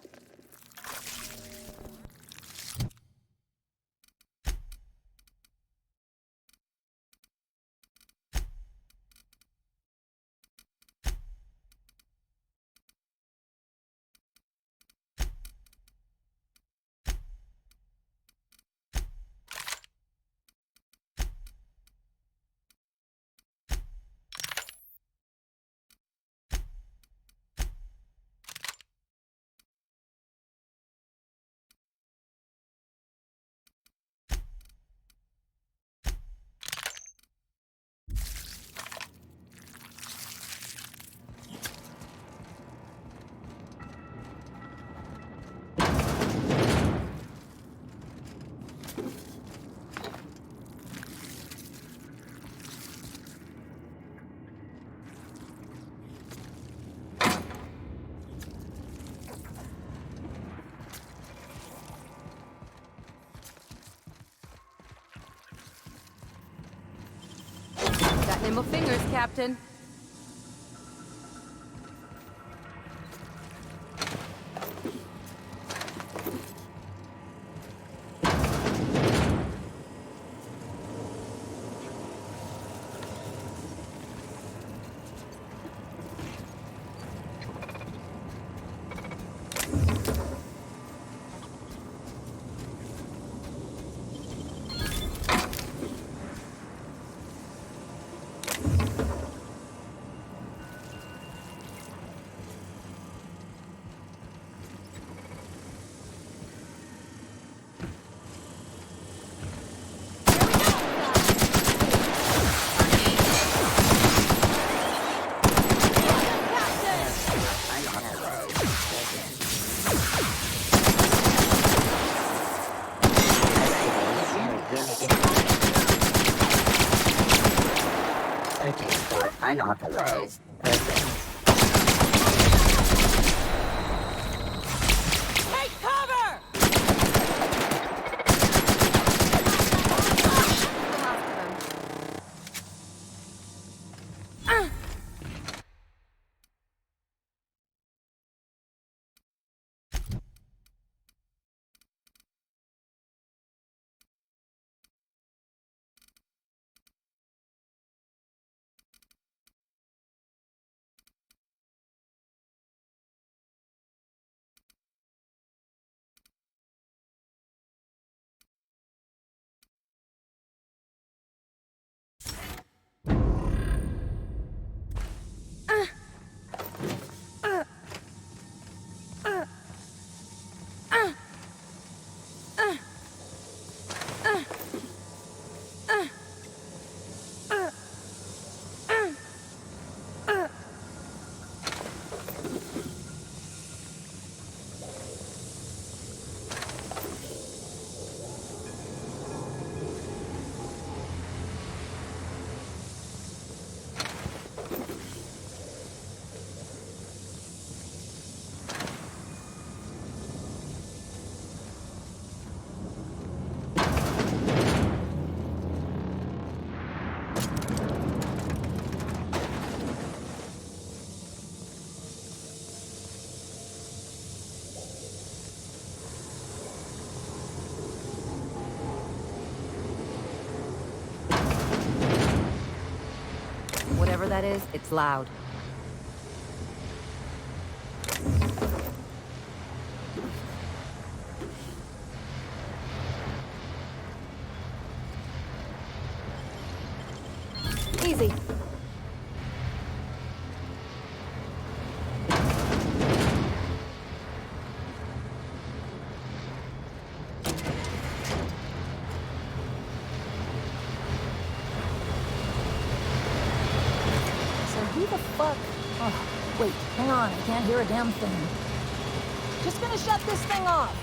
Got nimble fingers, Captain. Unauthorized. that is, it's loud. Easy. Who the fuck? Oh, wait, hang on, I can't hear a damn thing. Just gonna shut this thing off.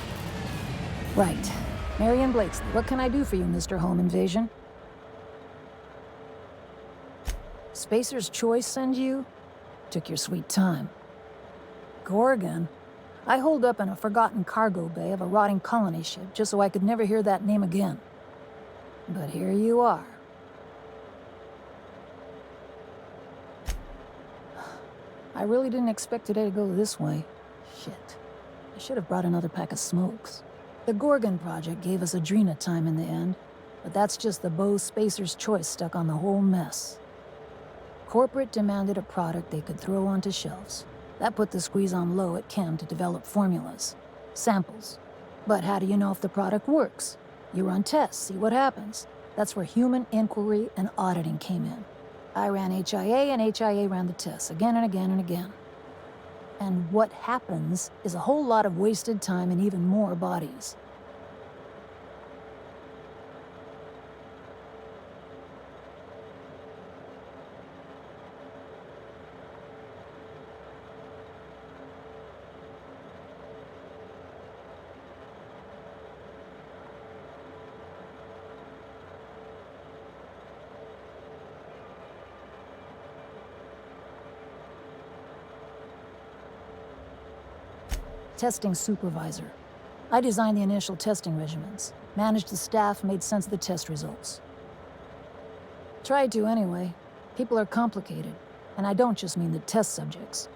Right. Marion Blakesley, what can I do for you, Mr. Home Invasion? Spacer's Choice send you? Took your sweet time. Gorgon? I holed up in a forgotten cargo bay of a rotting colony ship just so I could never hear that name again. But here you are. I really didn't expect today to go this way. Shit. I should have brought another pack of smokes. The Gorgon project gave us Adrena time in the end, but that's just the Bose Spacer's Choice stuck on the whole mess. Corporate demanded a product they could throw onto shelves. That put the squeeze on low at Chem to develop formulas, samples. But how do you know if the product works? You run tests, see what happens. That's where human inquiry and auditing came in. I ran HIA, and HIA ran the tests again and again and again. And what happens is a whole lot of wasted time and even more bodies. Testing supervisor. I designed the initial testing regimens, managed the staff, made sense of the test results. Tried to anyway. People are complicated, and I don't just mean the test subjects.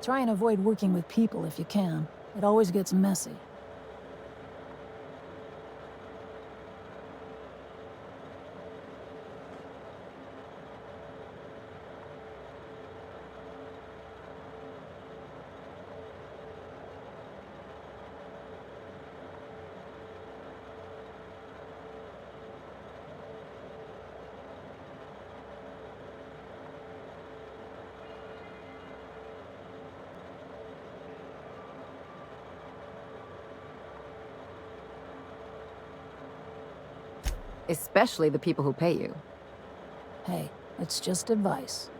Try and avoid working with people if you can. It always gets messy. Especially the people who pay you. Hey, it's just advice.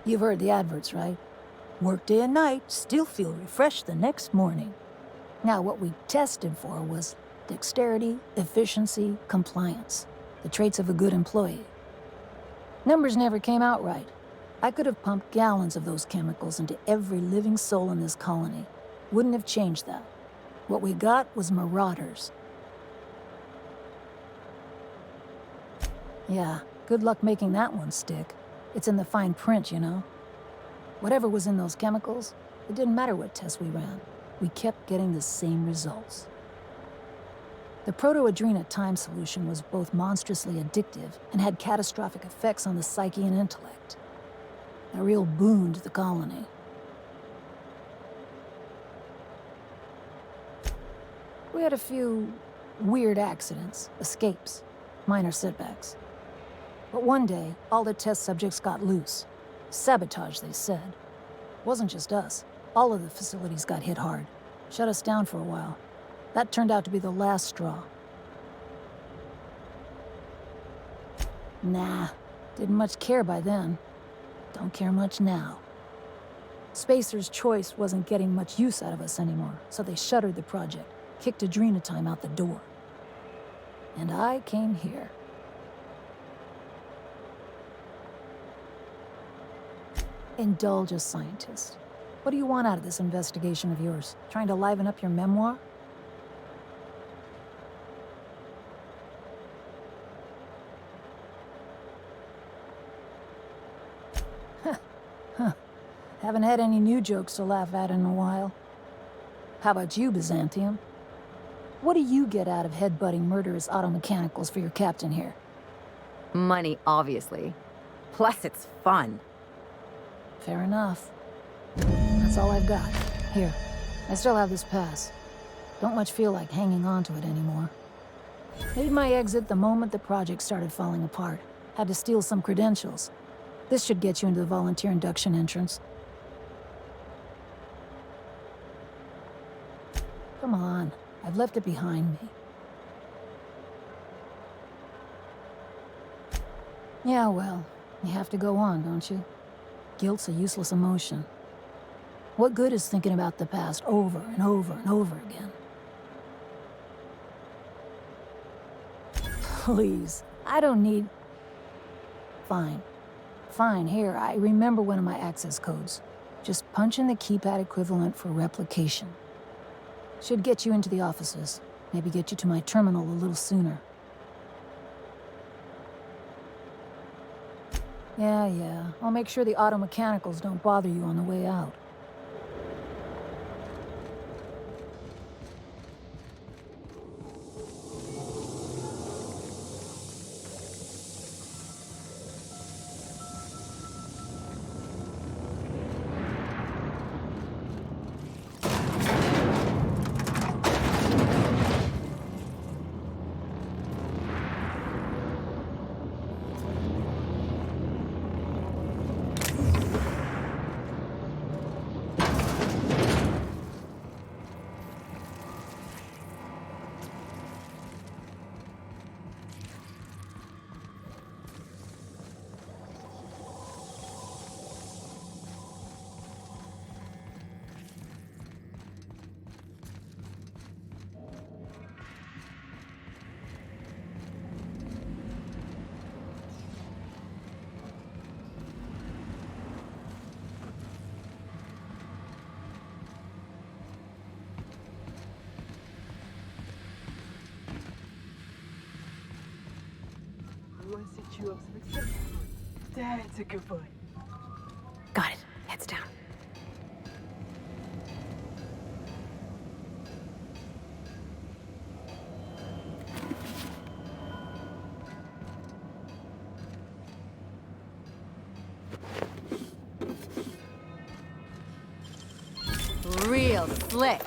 You've heard the adverts, right? Work day and night, still feel refreshed the next morning. Now, what we tested for was dexterity, efficiency, compliance. The traits of a good employee. Numbers never came out right. I could have pumped gallons of those chemicals into every living soul in this colony. Wouldn't have changed that. What we got was marauders. Yeah, good luck making that one stick. It's in the fine print, you know. Whatever was in those chemicals, it didn't matter what tests we ran. We kept getting the same results. The proto-Adrena time solution was both monstrously addictive and had catastrophic effects on the psyche and intellect. A real boon to the colony. We had a few weird accidents, escapes, minor setbacks. But one day, all the test subjects got loose. Sabotage, they said. Wasn't just us. All of the facilities got hit hard. Shut us down for a while. That turned out to be the last straw. Nah, didn't much care by then. Don't care much now. Spacer's Choice wasn't getting much use out of us anymore, so they shuttered the project. Kicked Adrena time out the door. And I came here. Indulge a scientist. What do you want out of this investigation of yours? Trying to liven up your memoir? Huh. Haven't had any new jokes to laugh at in a while. How about you, Byzantium? What do you get out of headbutting murderous auto mechanicals for your captain here? Money, obviously. Plus, it's fun. Fair enough. That's all I've got. Here, I still have this pass. Don't much feel like hanging on to it anymore. Made my exit the moment the project started falling apart. Had to steal some credentials. This should get you into the volunteer induction entrance. Come on, I've left it behind me. Yeah, well, you have to go on, don't you? Guilt's a useless emotion. What good is thinking about the past over and over and over again? Please, I don't need... Fine. Fine, here, I remember one of my access codes. Just punch in the keypad equivalent for replication. Should get you into the offices. Maybe get you to my terminal a little sooner. Yeah. I'll make sure the auto mechanicals don't bother you on the way out. I want to set you up some success. That's a good boy. Got it. Heads down. Real slick.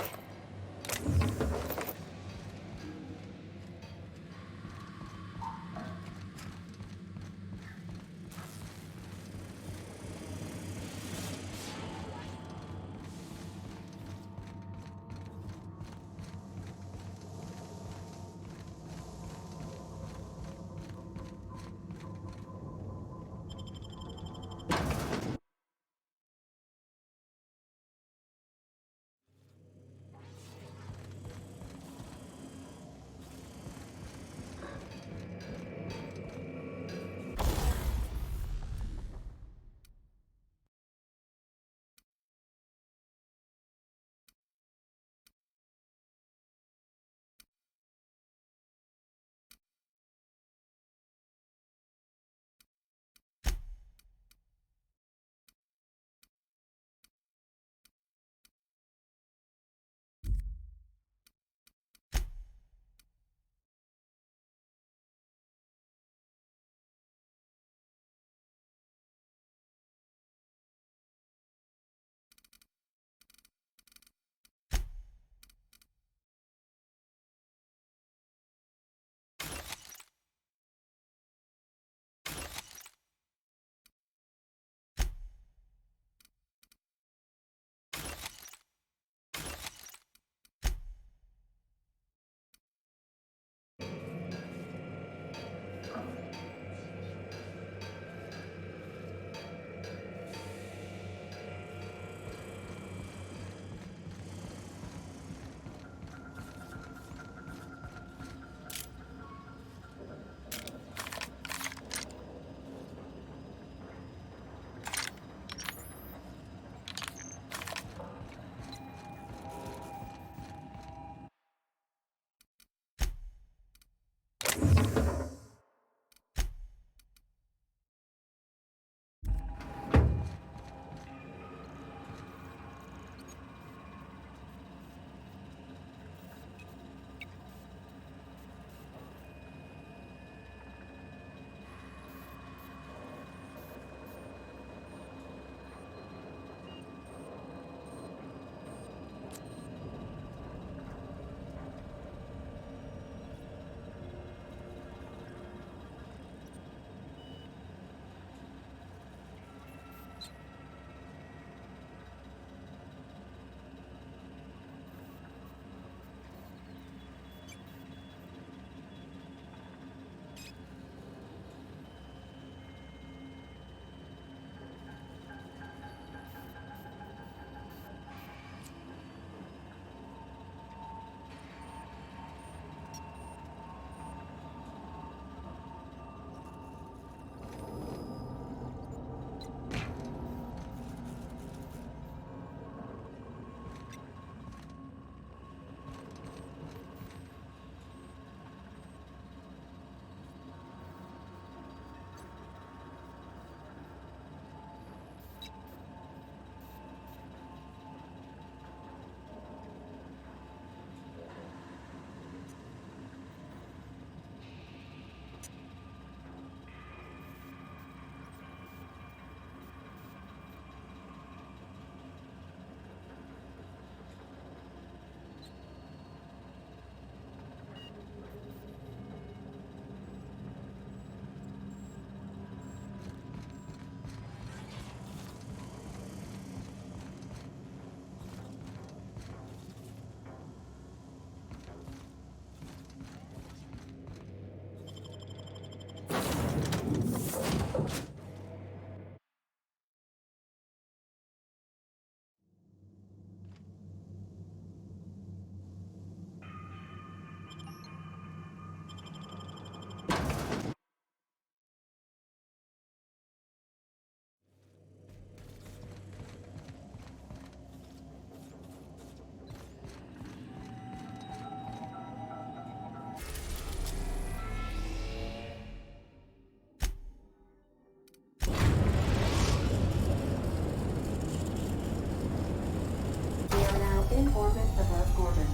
orbit above Gordon.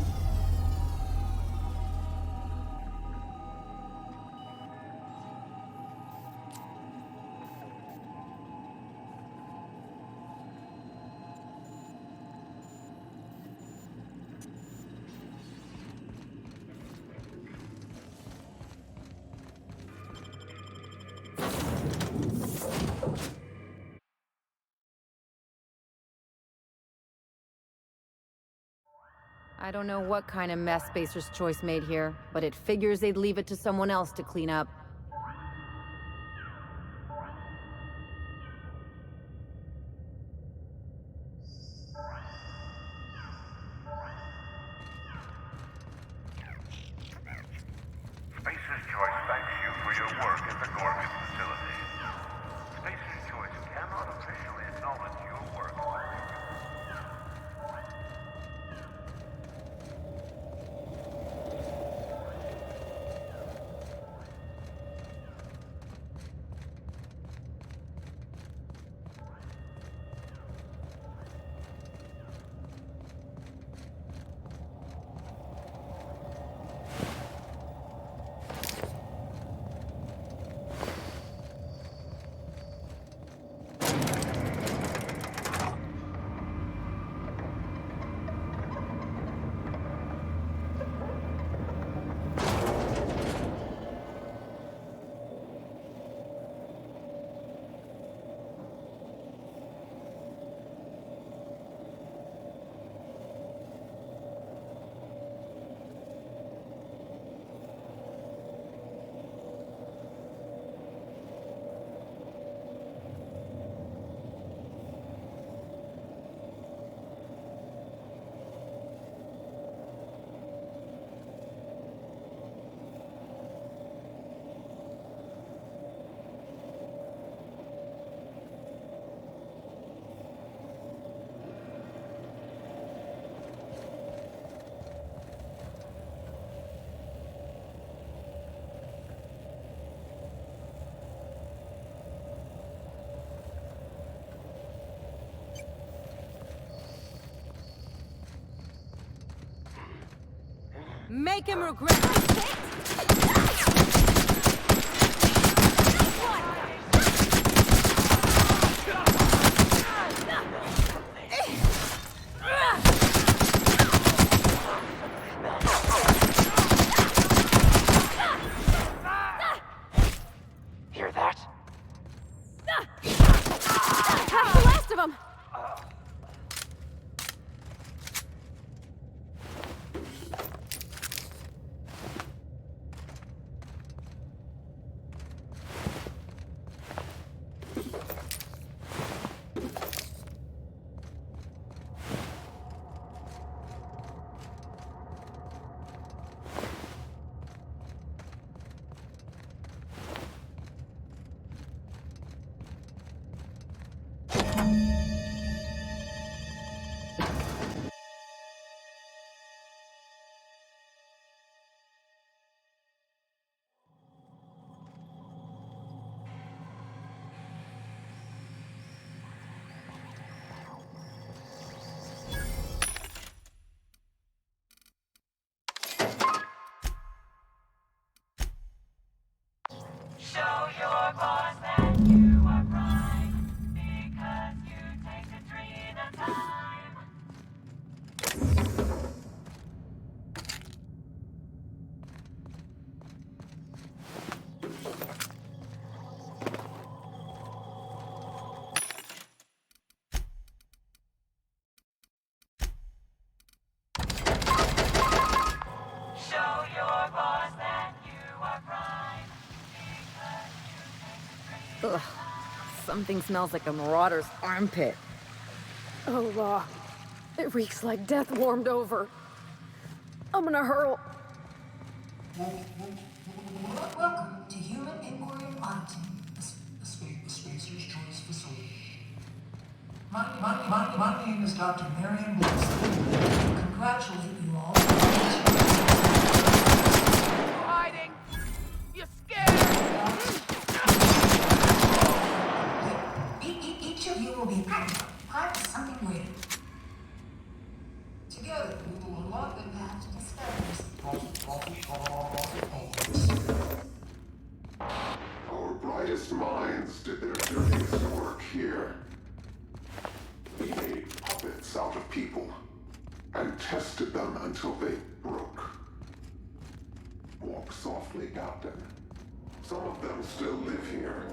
I don't know what kind of mess Spacer's Choice made here, but it figures they'd leave it to someone else to clean up. Spacer's Choice thanks you for your work at the Gorgon facility. Spacer's Choice cannot officially acknowledge your work. Make him regret. Hear that? That's the last of them. Show your boss that you are prime, because you take Katrina time. Show your boss that you are prime, because you take Ugh. Something smells like a marauder's armpit. Oh, it reeks like death warmed over. I'm gonna hurl. Welcome to Human Inquiry Auditing, a Spacer's Choice facility. My name is Dr. Marion Bliss. Congratulate you all. You're hiding! You're scared! Each of you will be part of something greater. Together, we will unlock the path to discoveries. Our brightest minds did their dirtiest work here. We made puppets out of people and tested them until they broke. Walk softly, Captain. Some of them still live here.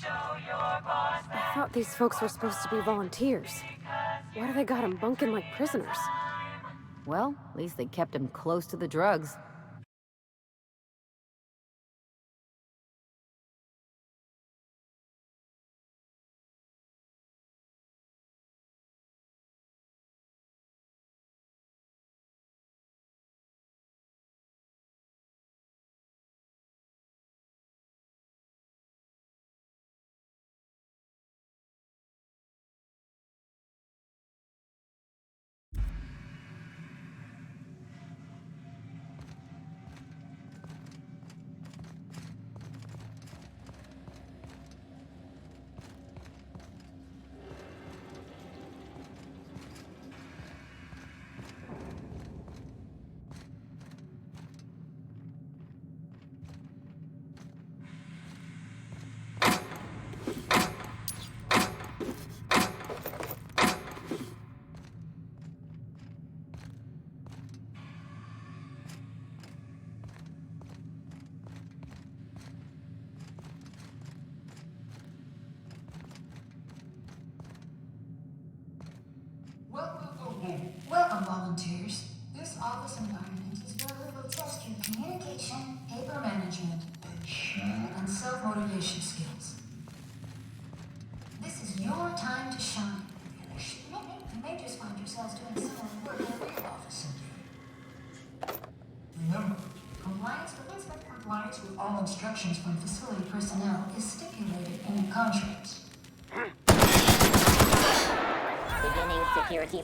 I thought these folks were supposed to be volunteers. Why do they got them bunking like prisoners? Well, at least they kept him close to the drugs. Welcome, volunteers. This office environment is where we will test your communication, paper management, and self-motivation skills. This is your time to shine. You may just find yourselves doing similar work in a real office someday. Remember, compliance with all instructions from facility personnel is stipulated in your contracts. Beginning security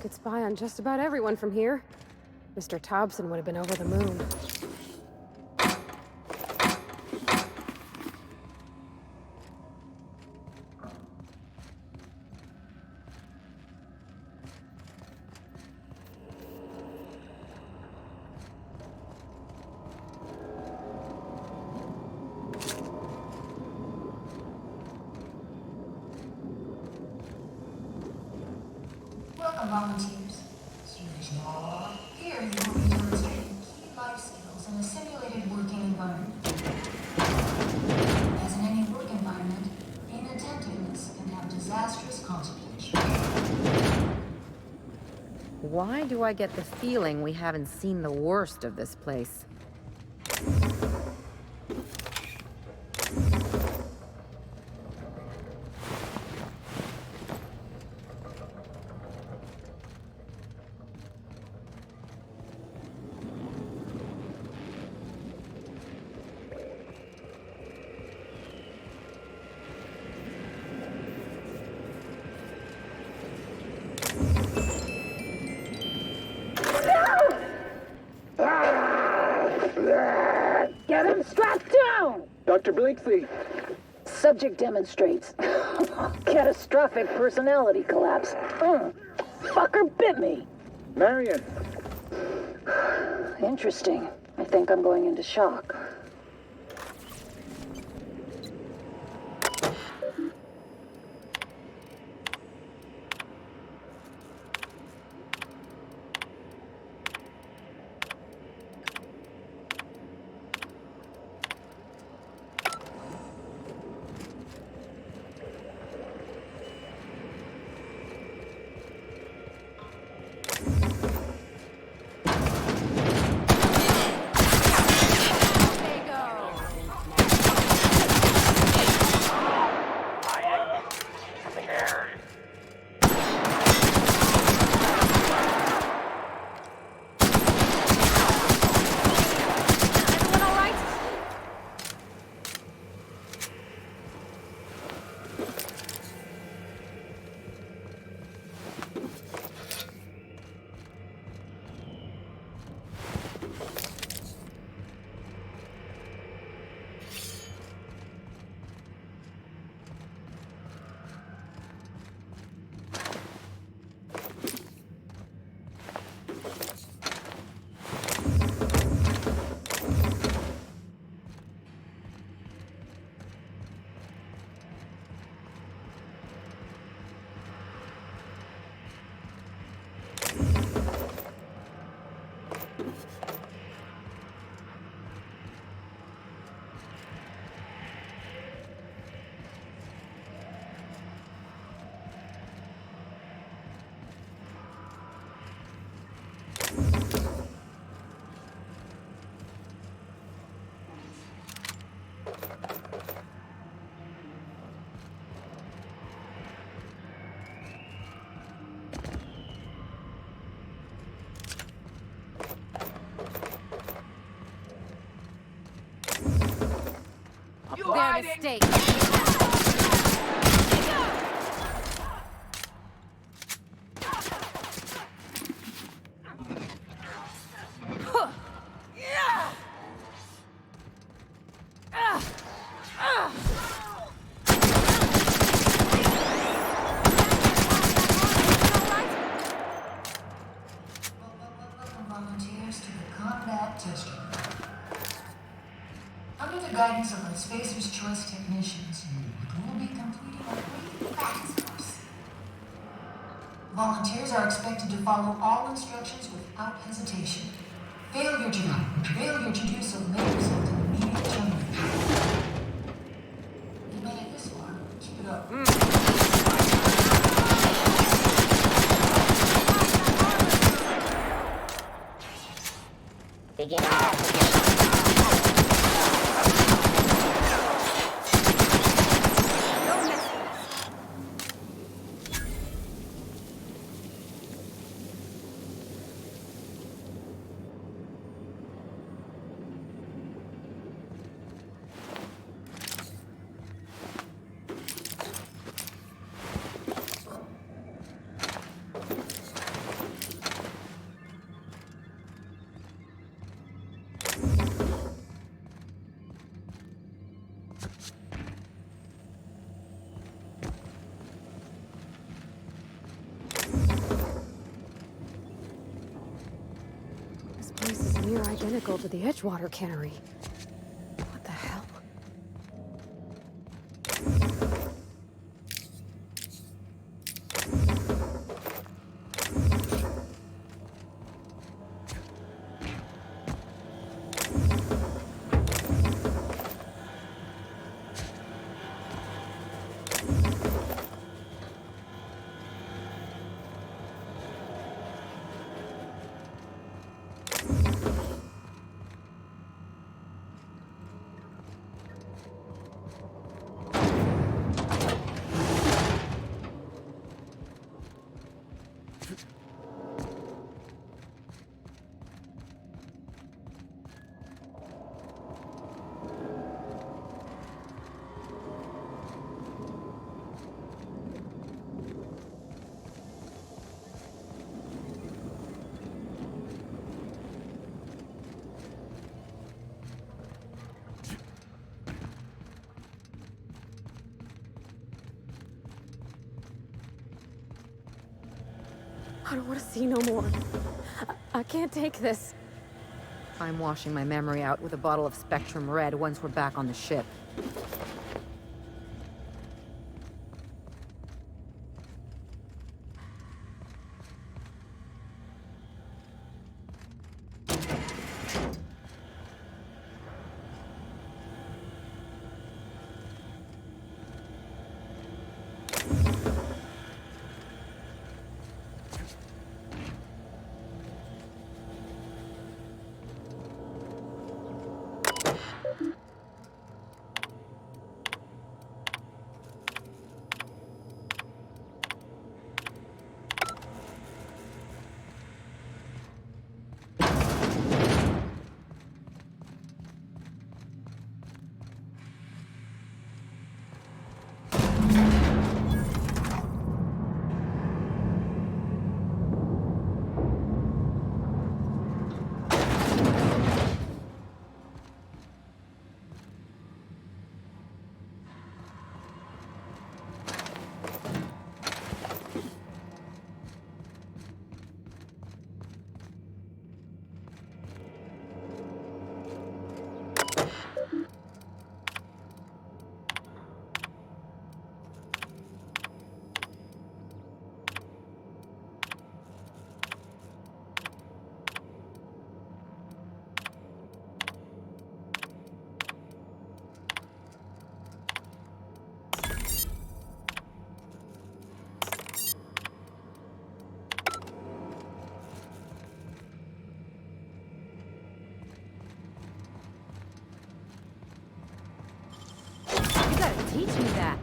could spy on just about everyone from here. Mr. Thompson would have been over the moon. Welcome, volunteers. Here you will be demonstrating key life skills in a simulated working environment. As in any work environment, inattentiveness can have disastrous consequences. Why do I get the feeling we haven't seen the worst of this place? Get him strapped down! Dr. Blakeslee. Subject demonstrates catastrophic personality collapse. Fucker bit me. Marion. Interesting. I think I'm going into shock. Their mistake. Welcome, volunteers, to the combat test room. Under the guidance of our Spacer's Choice technicians, you will be completing a brief practice course. Volunteers are expected to follow all instructions without hesitation. Failure to do so may result in immediate termination. You made it this far. Keep it up. Begin. identical to the Edgewater cannery. What the hell? I don't want to see no more. I can't take this. I'm washing my memory out with a bottle of Spectrum Red once we're back on the ship. You gotta teach me that.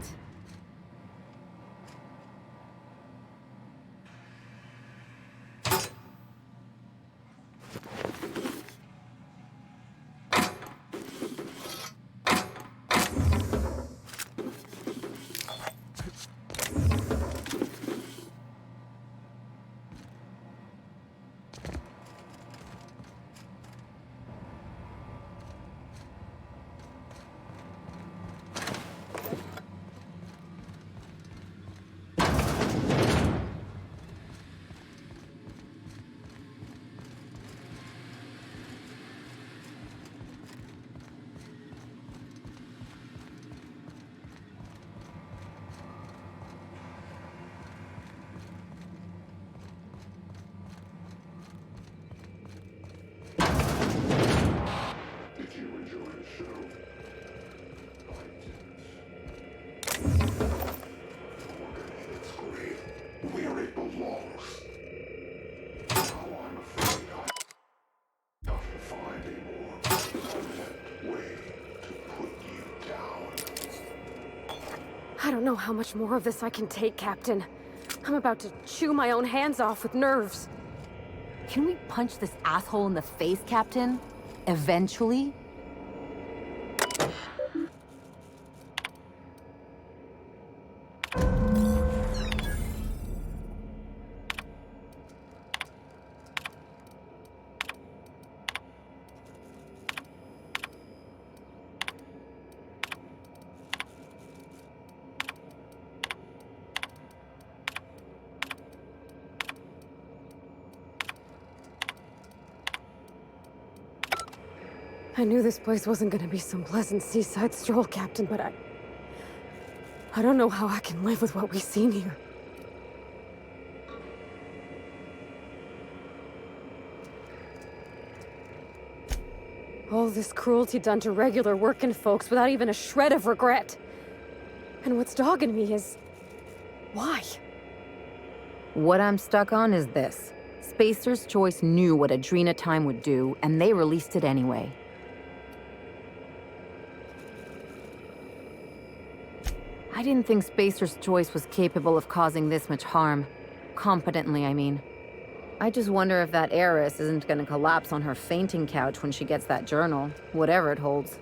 Did you enjoy the show? I didn't. Look at its grave, where it belongs. Now I'm afraid I have to find a more permanent way to put you down. I don't know how much more of this I can take, Captain. I'm about to chew my own hands off with nerves. Can we punch this asshole in the face, Captain? Eventually? I knew this place wasn't gonna be some pleasant seaside stroll, Captain, but I don't know how I can live with what we've seen here. All this cruelty done to regular working folks without even a shred of regret. And what's dogging me is... why? What I'm stuck on is this. Spacer's Choice knew what Adrena Time would do, and they released it anyway. I didn't think Spacer's Choice was capable of causing this much harm. Competently, I mean. I just wonder if that heiress isn't gonna collapse on her fainting couch when she gets that journal, whatever it holds.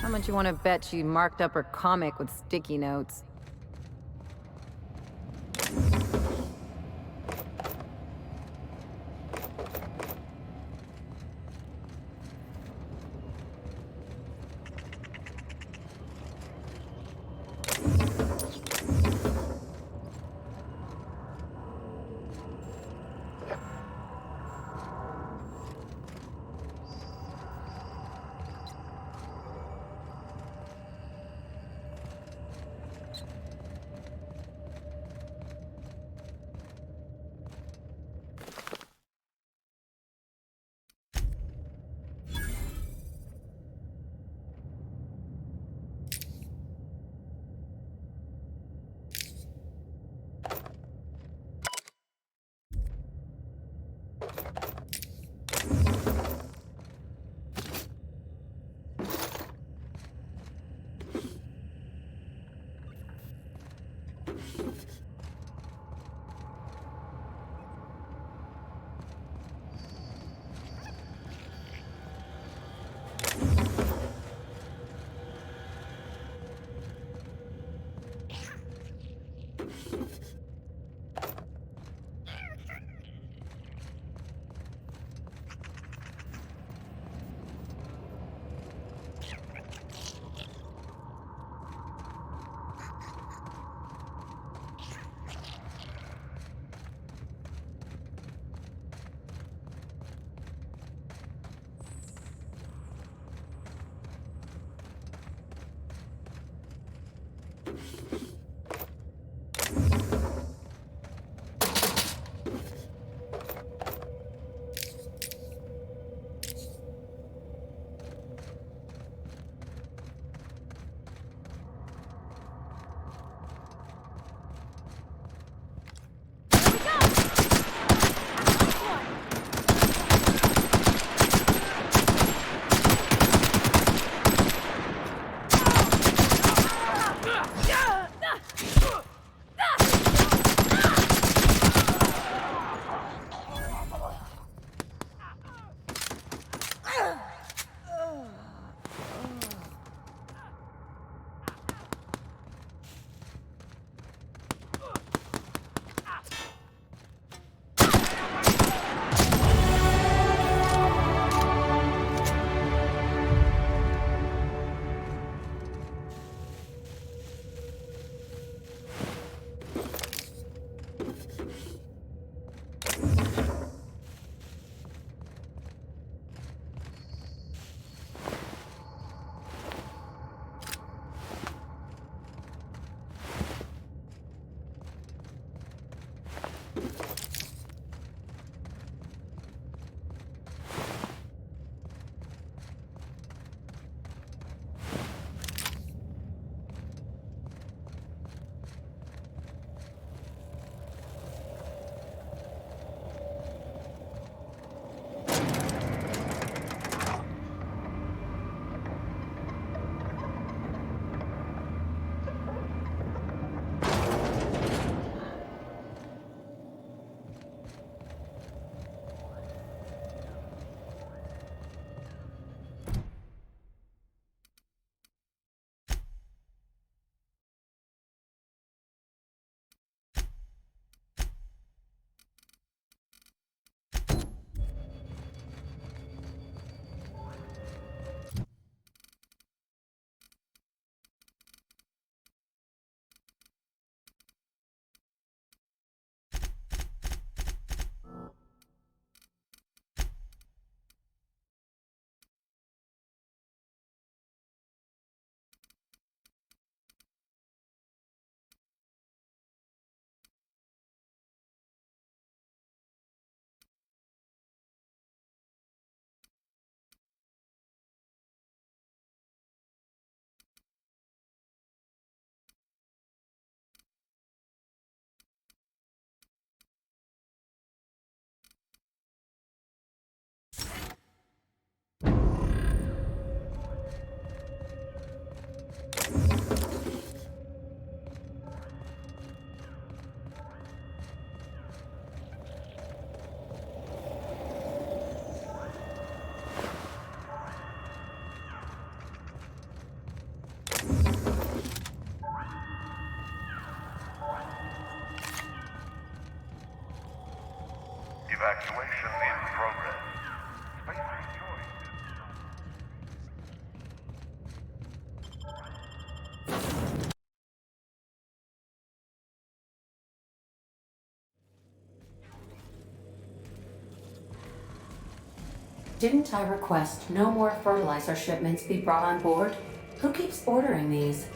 How much you want to bet she marked up her comic with sticky notes? Didn't I request no more fertilizer shipments be brought on board? Who keeps ordering these?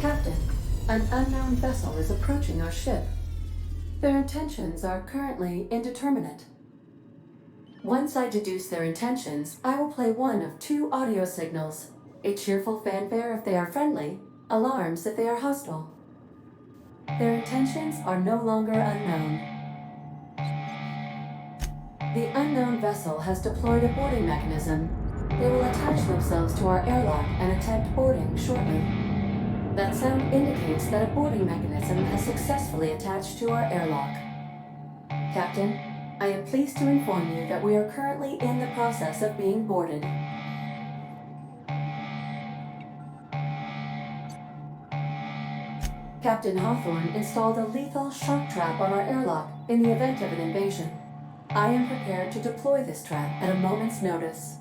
Captain, an unknown vessel is approaching our ship. Their intentions are currently indeterminate. Once I deduce their intentions, I will play one of two audio signals. A cheerful fanfare if they are friendly, alarms if they are hostile. Their intentions are no longer unknown. The unknown vessel has deployed a boarding mechanism. They will attach themselves to our airlock and attempt boarding shortly. That sound indicates that a boarding mechanism has successfully attached to our airlock. Captain, I am pleased to inform you that we are currently in the process of being boarded. Captain Hawthorne installed a lethal shock trap on our airlock in the event of an invasion. I am prepared to deploy this trap at a moment's notice.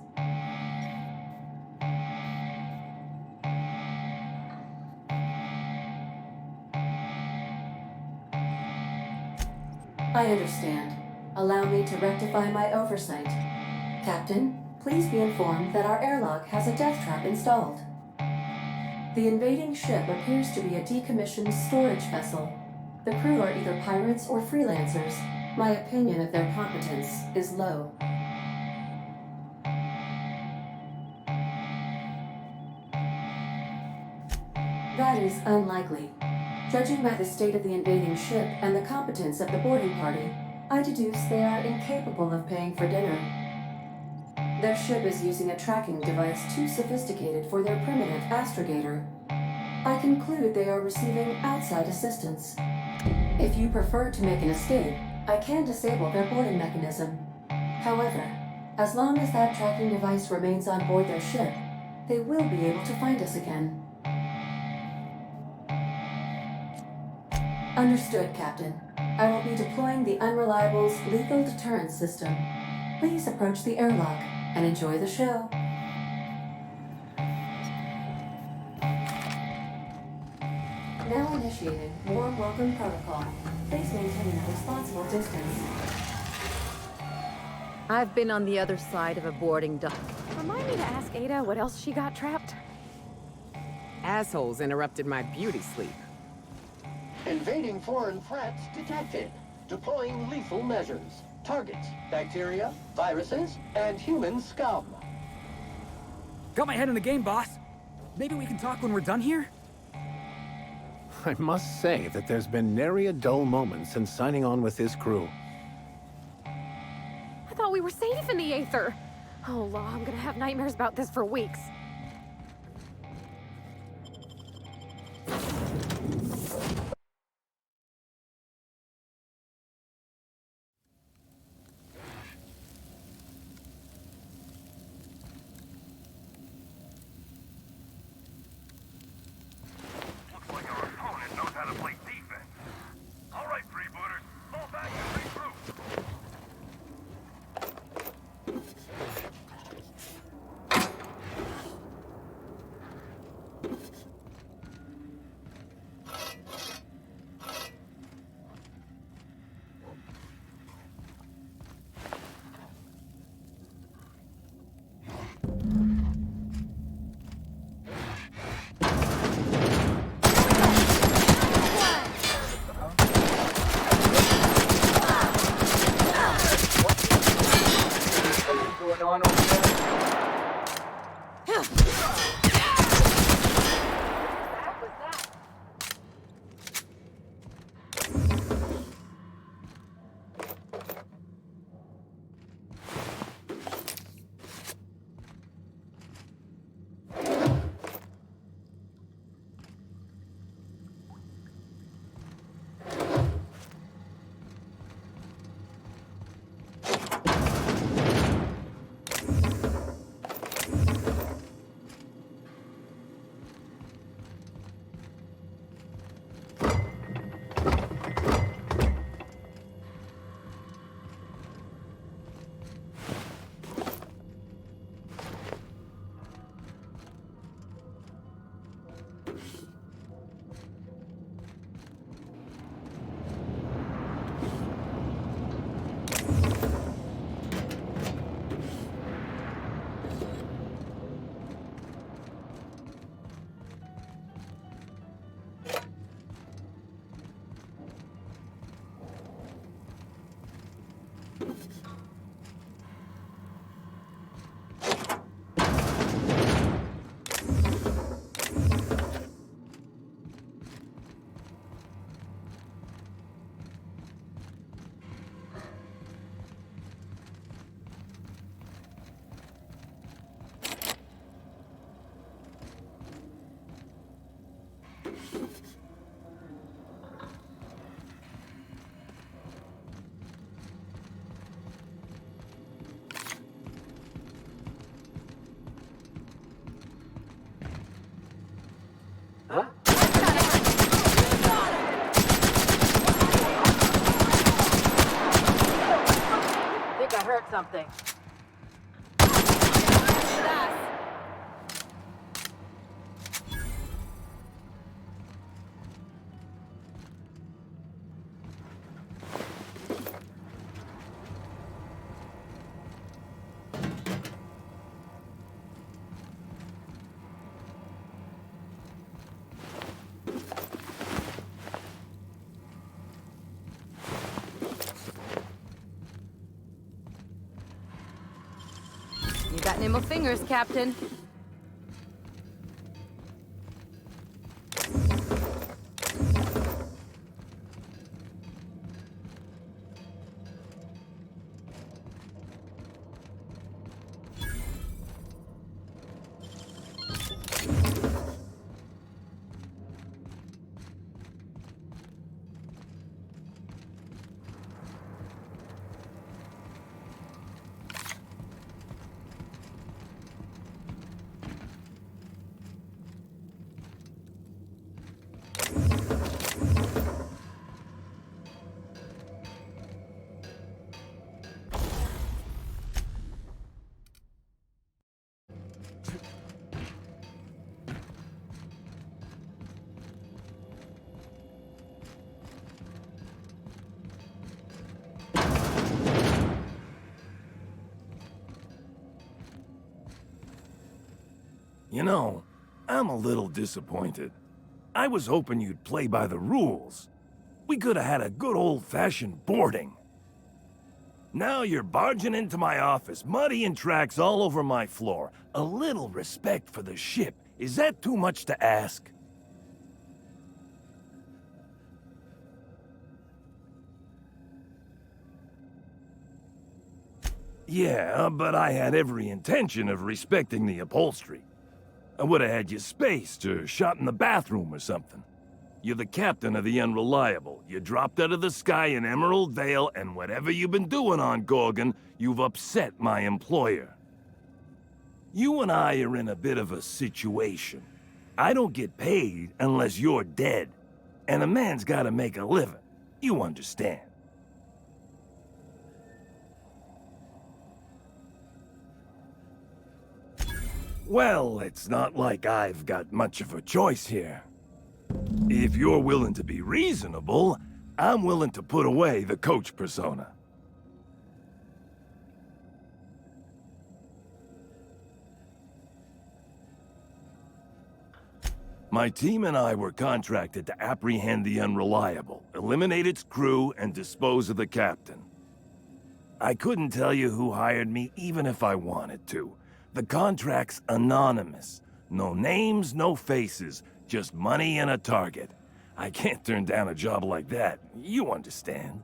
I understand. Allow me to rectify my oversight. Captain, please be informed that our airlock has a death trap installed. The invading ship appears to be a decommissioned storage vessel. The crew are either pirates or freelancers. My opinion of their competence is low. That is unlikely. Judging by the state of the invading ship and the competence of the boarding party, I deduce they are incapable of paying for dinner. Their ship is using a tracking device too sophisticated for their primitive astrogator. I conclude they are receiving outside assistance. If you prefer to make an escape, I can disable their boarding mechanism. However, as long as that tracking device remains on board their ship, they will be able to find us again. Understood, Captain. I will be deploying the Unreliable's lethal deterrence system. Please approach the airlock and enjoy the show. Now initiating warm welcome protocol. Please maintain a responsible distance. I've been on the other side of a boarding dock. Remind me to ask Ada what else she got trapped. Assholes interrupted my beauty sleep. Invading foreign threats detected. Deploying lethal measures. Targets: bacteria, viruses, and human scum. Got my head in the game, boss. Maybe we can talk when we're done here? I must say that there's been nary a dull moment since signing on with this crew. I thought we were safe in the Aether. Oh, Law, I'm gonna have nightmares about this for weeks. Think I heard something. You got nimble fingers, Captain. You know, I'm a little disappointed. I was hoping you'd play by the rules. We could have had a good old-fashioned boarding. Now you're barging into my office, muddying tracks all over my floor. A little respect for the ship. Is that too much to ask? Yeah, but I had every intention of respecting the upholstery. I would have had you spaced or shot in the bathroom or something. You're the captain of the Unreliable. You dropped out of the sky in Emerald Vale, and whatever you've been doing on Gorgon, you've upset my employer. You and I are in a bit of a situation. I don't get paid unless you're dead. And a man's gotta make a living. You understand. Well, it's not like I've got much of a choice here. If you're willing to be reasonable, I'm willing to put away the coach persona. My team and I were contracted to apprehend the Unreliable, eliminate its crew, and dispose of the captain. I couldn't tell you who hired me even if I wanted to, The contract's anonymous. No names, no faces. Just money and a target. I can't turn down a job like that. You understand.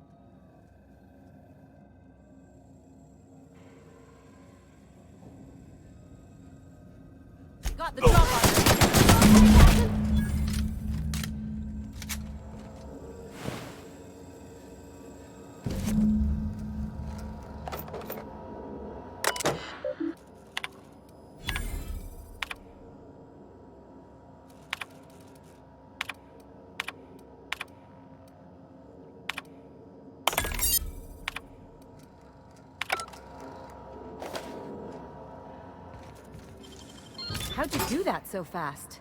Got the job already. How'd you do that so fast?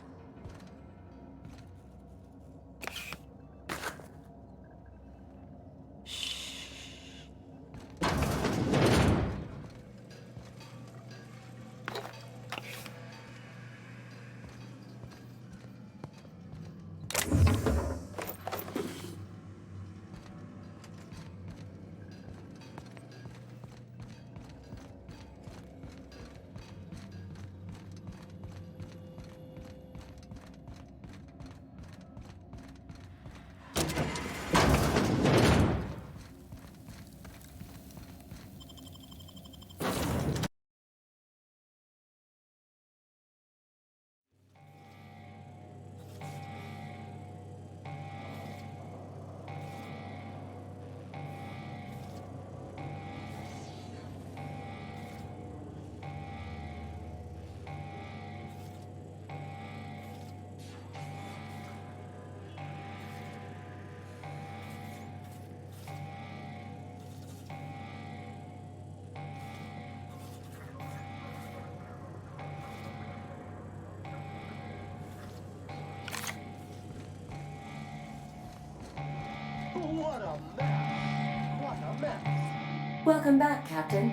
What a mess! What a mess! Welcome back, Captain.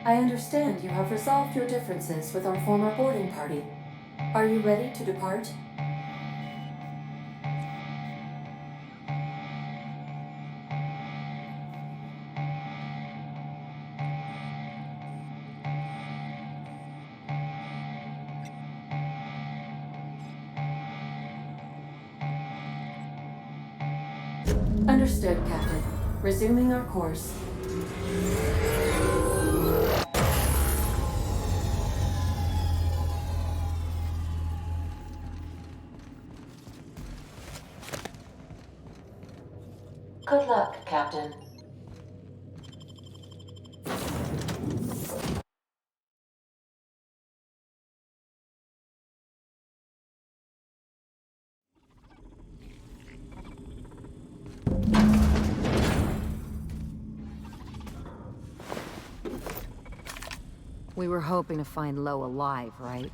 I understand you have resolved your differences with our former boarding party. Are you ready to depart? Understood, Captain. Resuming our course. Good luck, Captain. We were hoping to find Lo alive, right?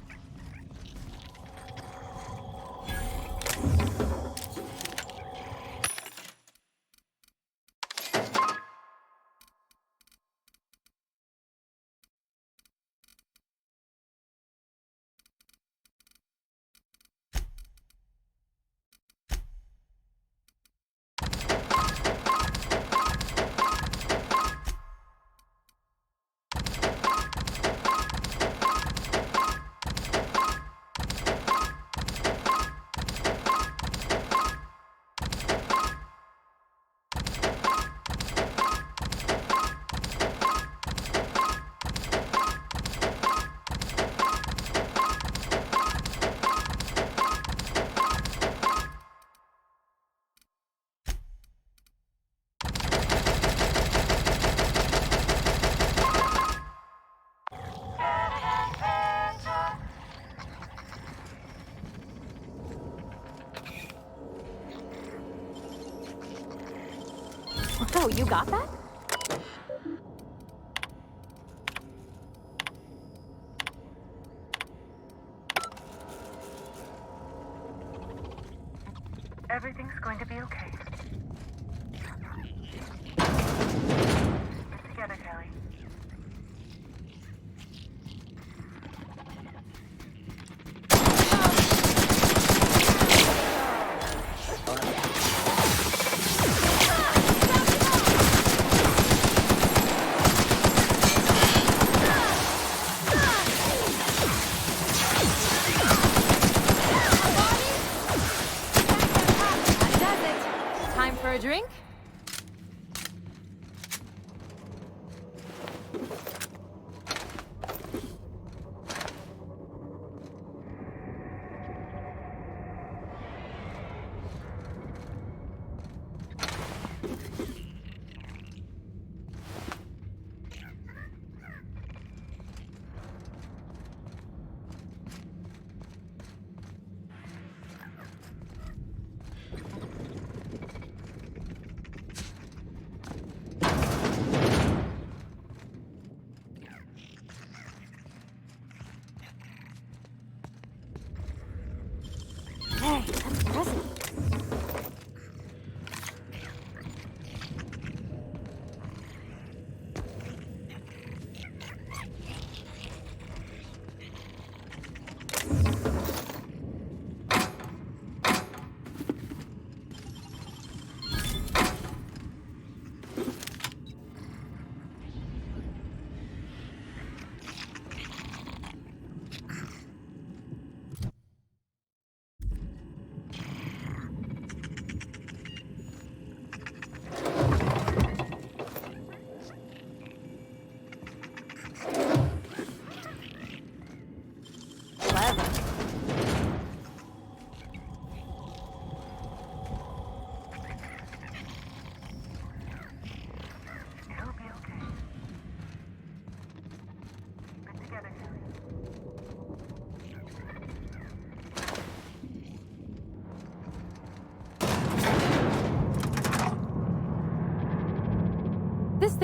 Oh, you got that? Everything's going to be okay. Get together, Kelly.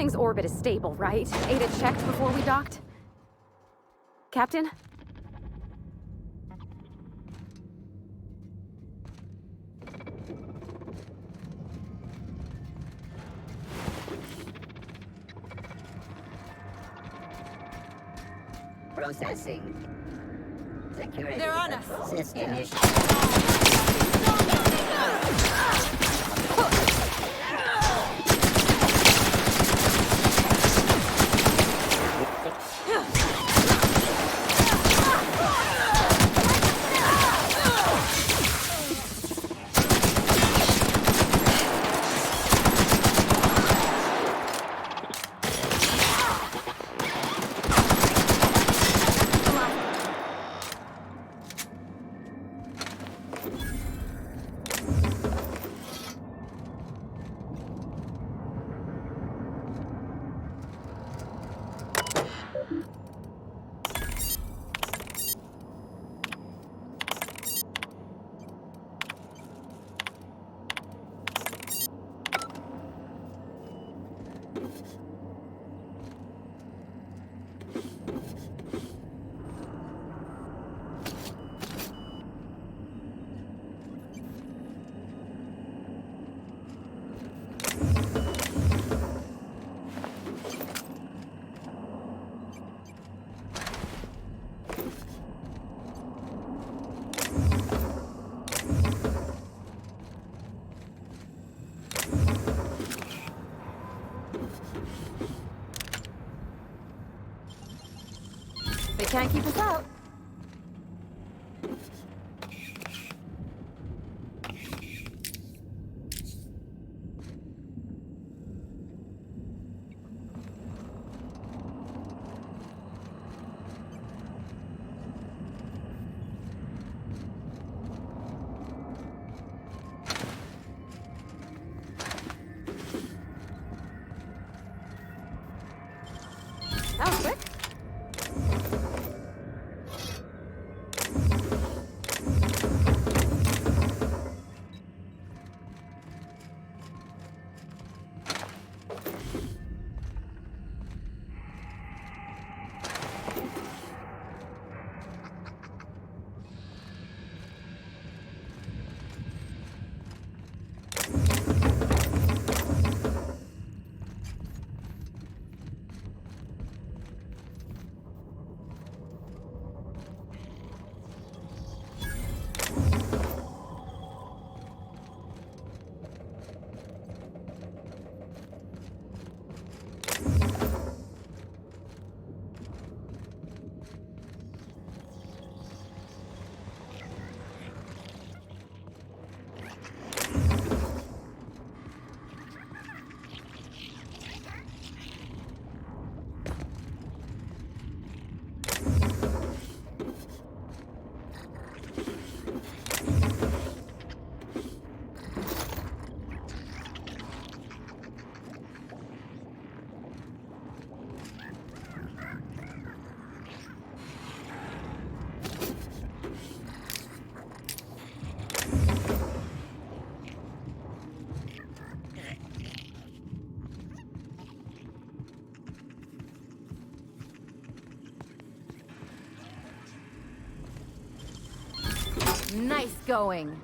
thing's orbit is stable, right? Ada checked before we docked? Captain? Processing. Security. They're on us. System issue. They can't keep us out. That was quick. Nice going.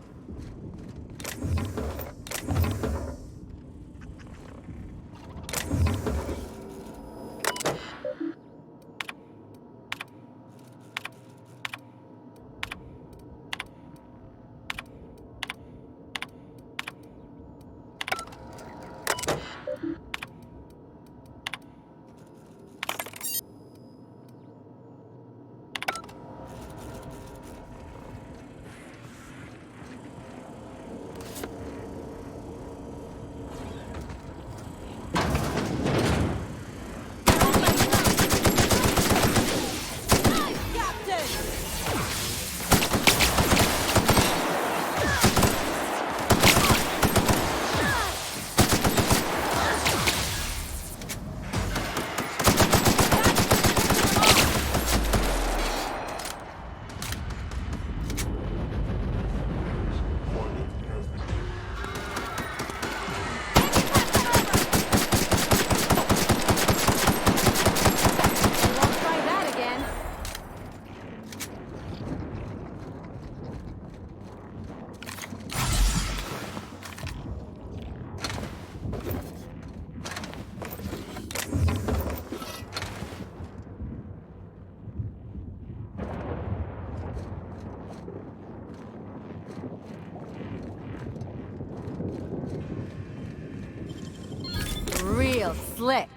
Slick.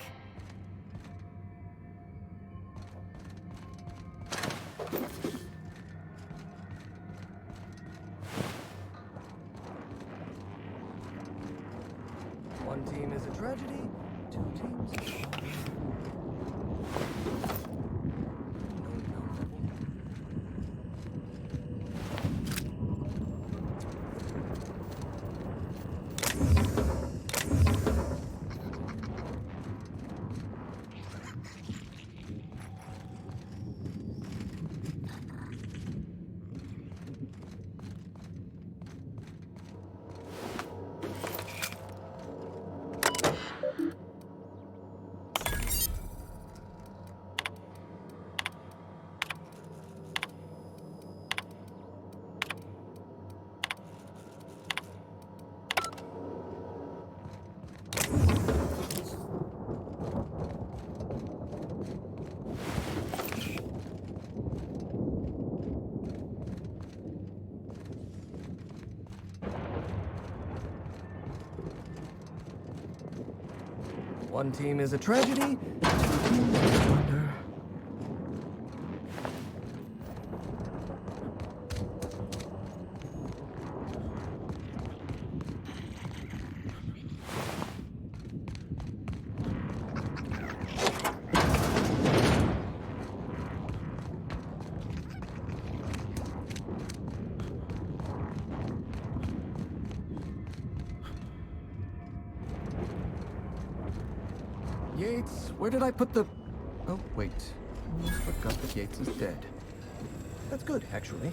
One team is a tragedy, two teams. One team is a tragedy, two teams a wonder. Yates, where did I put the... Oh, wait. Almost forgot that Yates is dead. That's good, actually.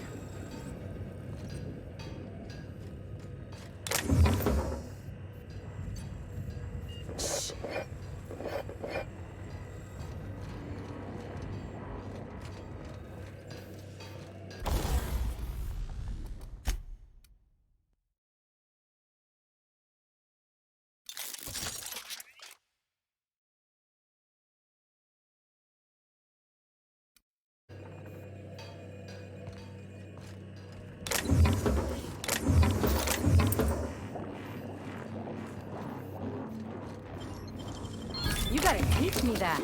You gotta teach me that.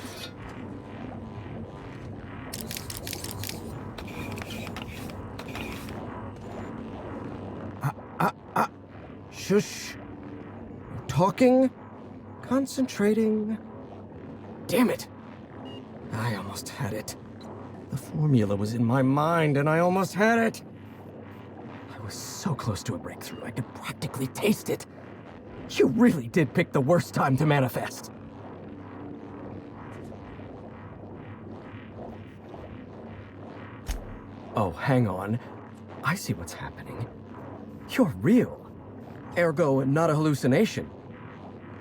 Shush. Talking. Concentrating. Damn it. I almost had it. The formula was in my mind and I almost had it. I was so close to a breakthrough, I could practically taste it. You really did pick the worst time to manifest. Oh, hang on. I see what's happening. You're real. Ergo, not a hallucination.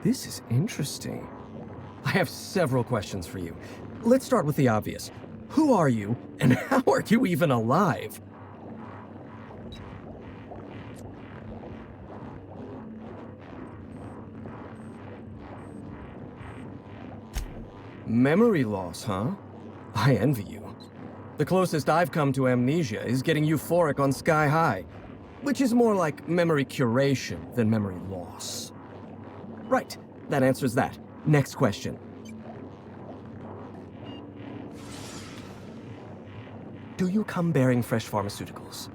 This is interesting. I have several questions for you. Let's start with the obvious. Who are you, and how are you even alive? Memory loss, huh? I envy you. The closest I've come to amnesia is getting euphoric on Sky High, which is more like memory curation than memory loss. Right, that answers that. Next question. Do you come bearing fresh pharmaceuticals?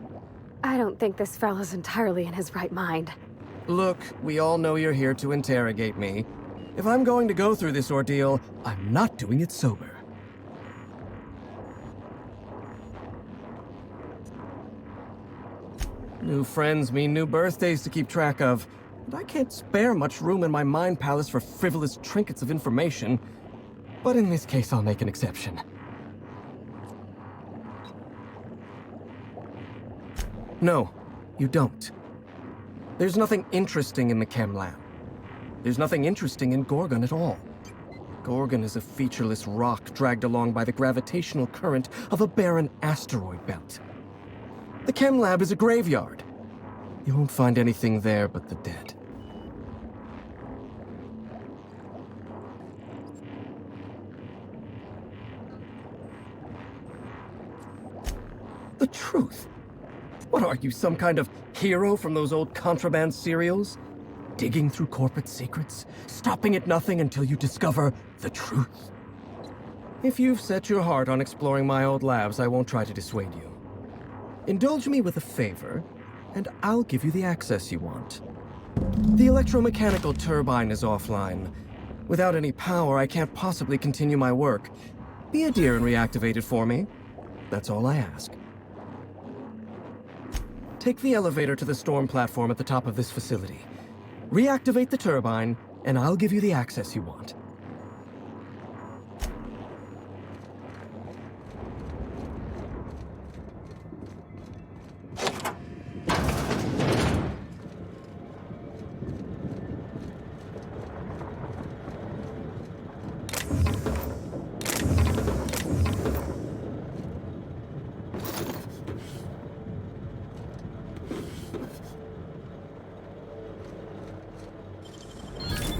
I don't think this fellow's entirely in his right mind. Look, we all know you're here to interrogate me. If I'm going to go through this ordeal, I'm not doing it sober. New friends mean new birthdays to keep track of, and I can't spare much room in my mind palace for frivolous trinkets of information. But in this case, I'll make an exception. No, you don't. There's nothing interesting in the chem lab. There's nothing interesting in Gorgon at all. Gorgon is a featureless rock dragged along by the gravitational current of a barren asteroid belt. The chem lab is a graveyard. You won't find anything there but the dead. The truth. What are you, some kind of hero from those old contraband serials? digging through corporate secrets, stopping at nothing until you discover the truth. If you've set your heart on exploring my old labs, I won't try to dissuade you. Indulge me with a favor, and I'll give you the access you want. The electromechanical turbine is offline. Without any power, I can't possibly continue my work. Be a dear and reactivate it for me. That's all I ask. Take the elevator to the storm platform at the top of this facility. Reactivate the turbine, and I'll give you the access you want.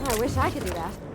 I wish I could do that.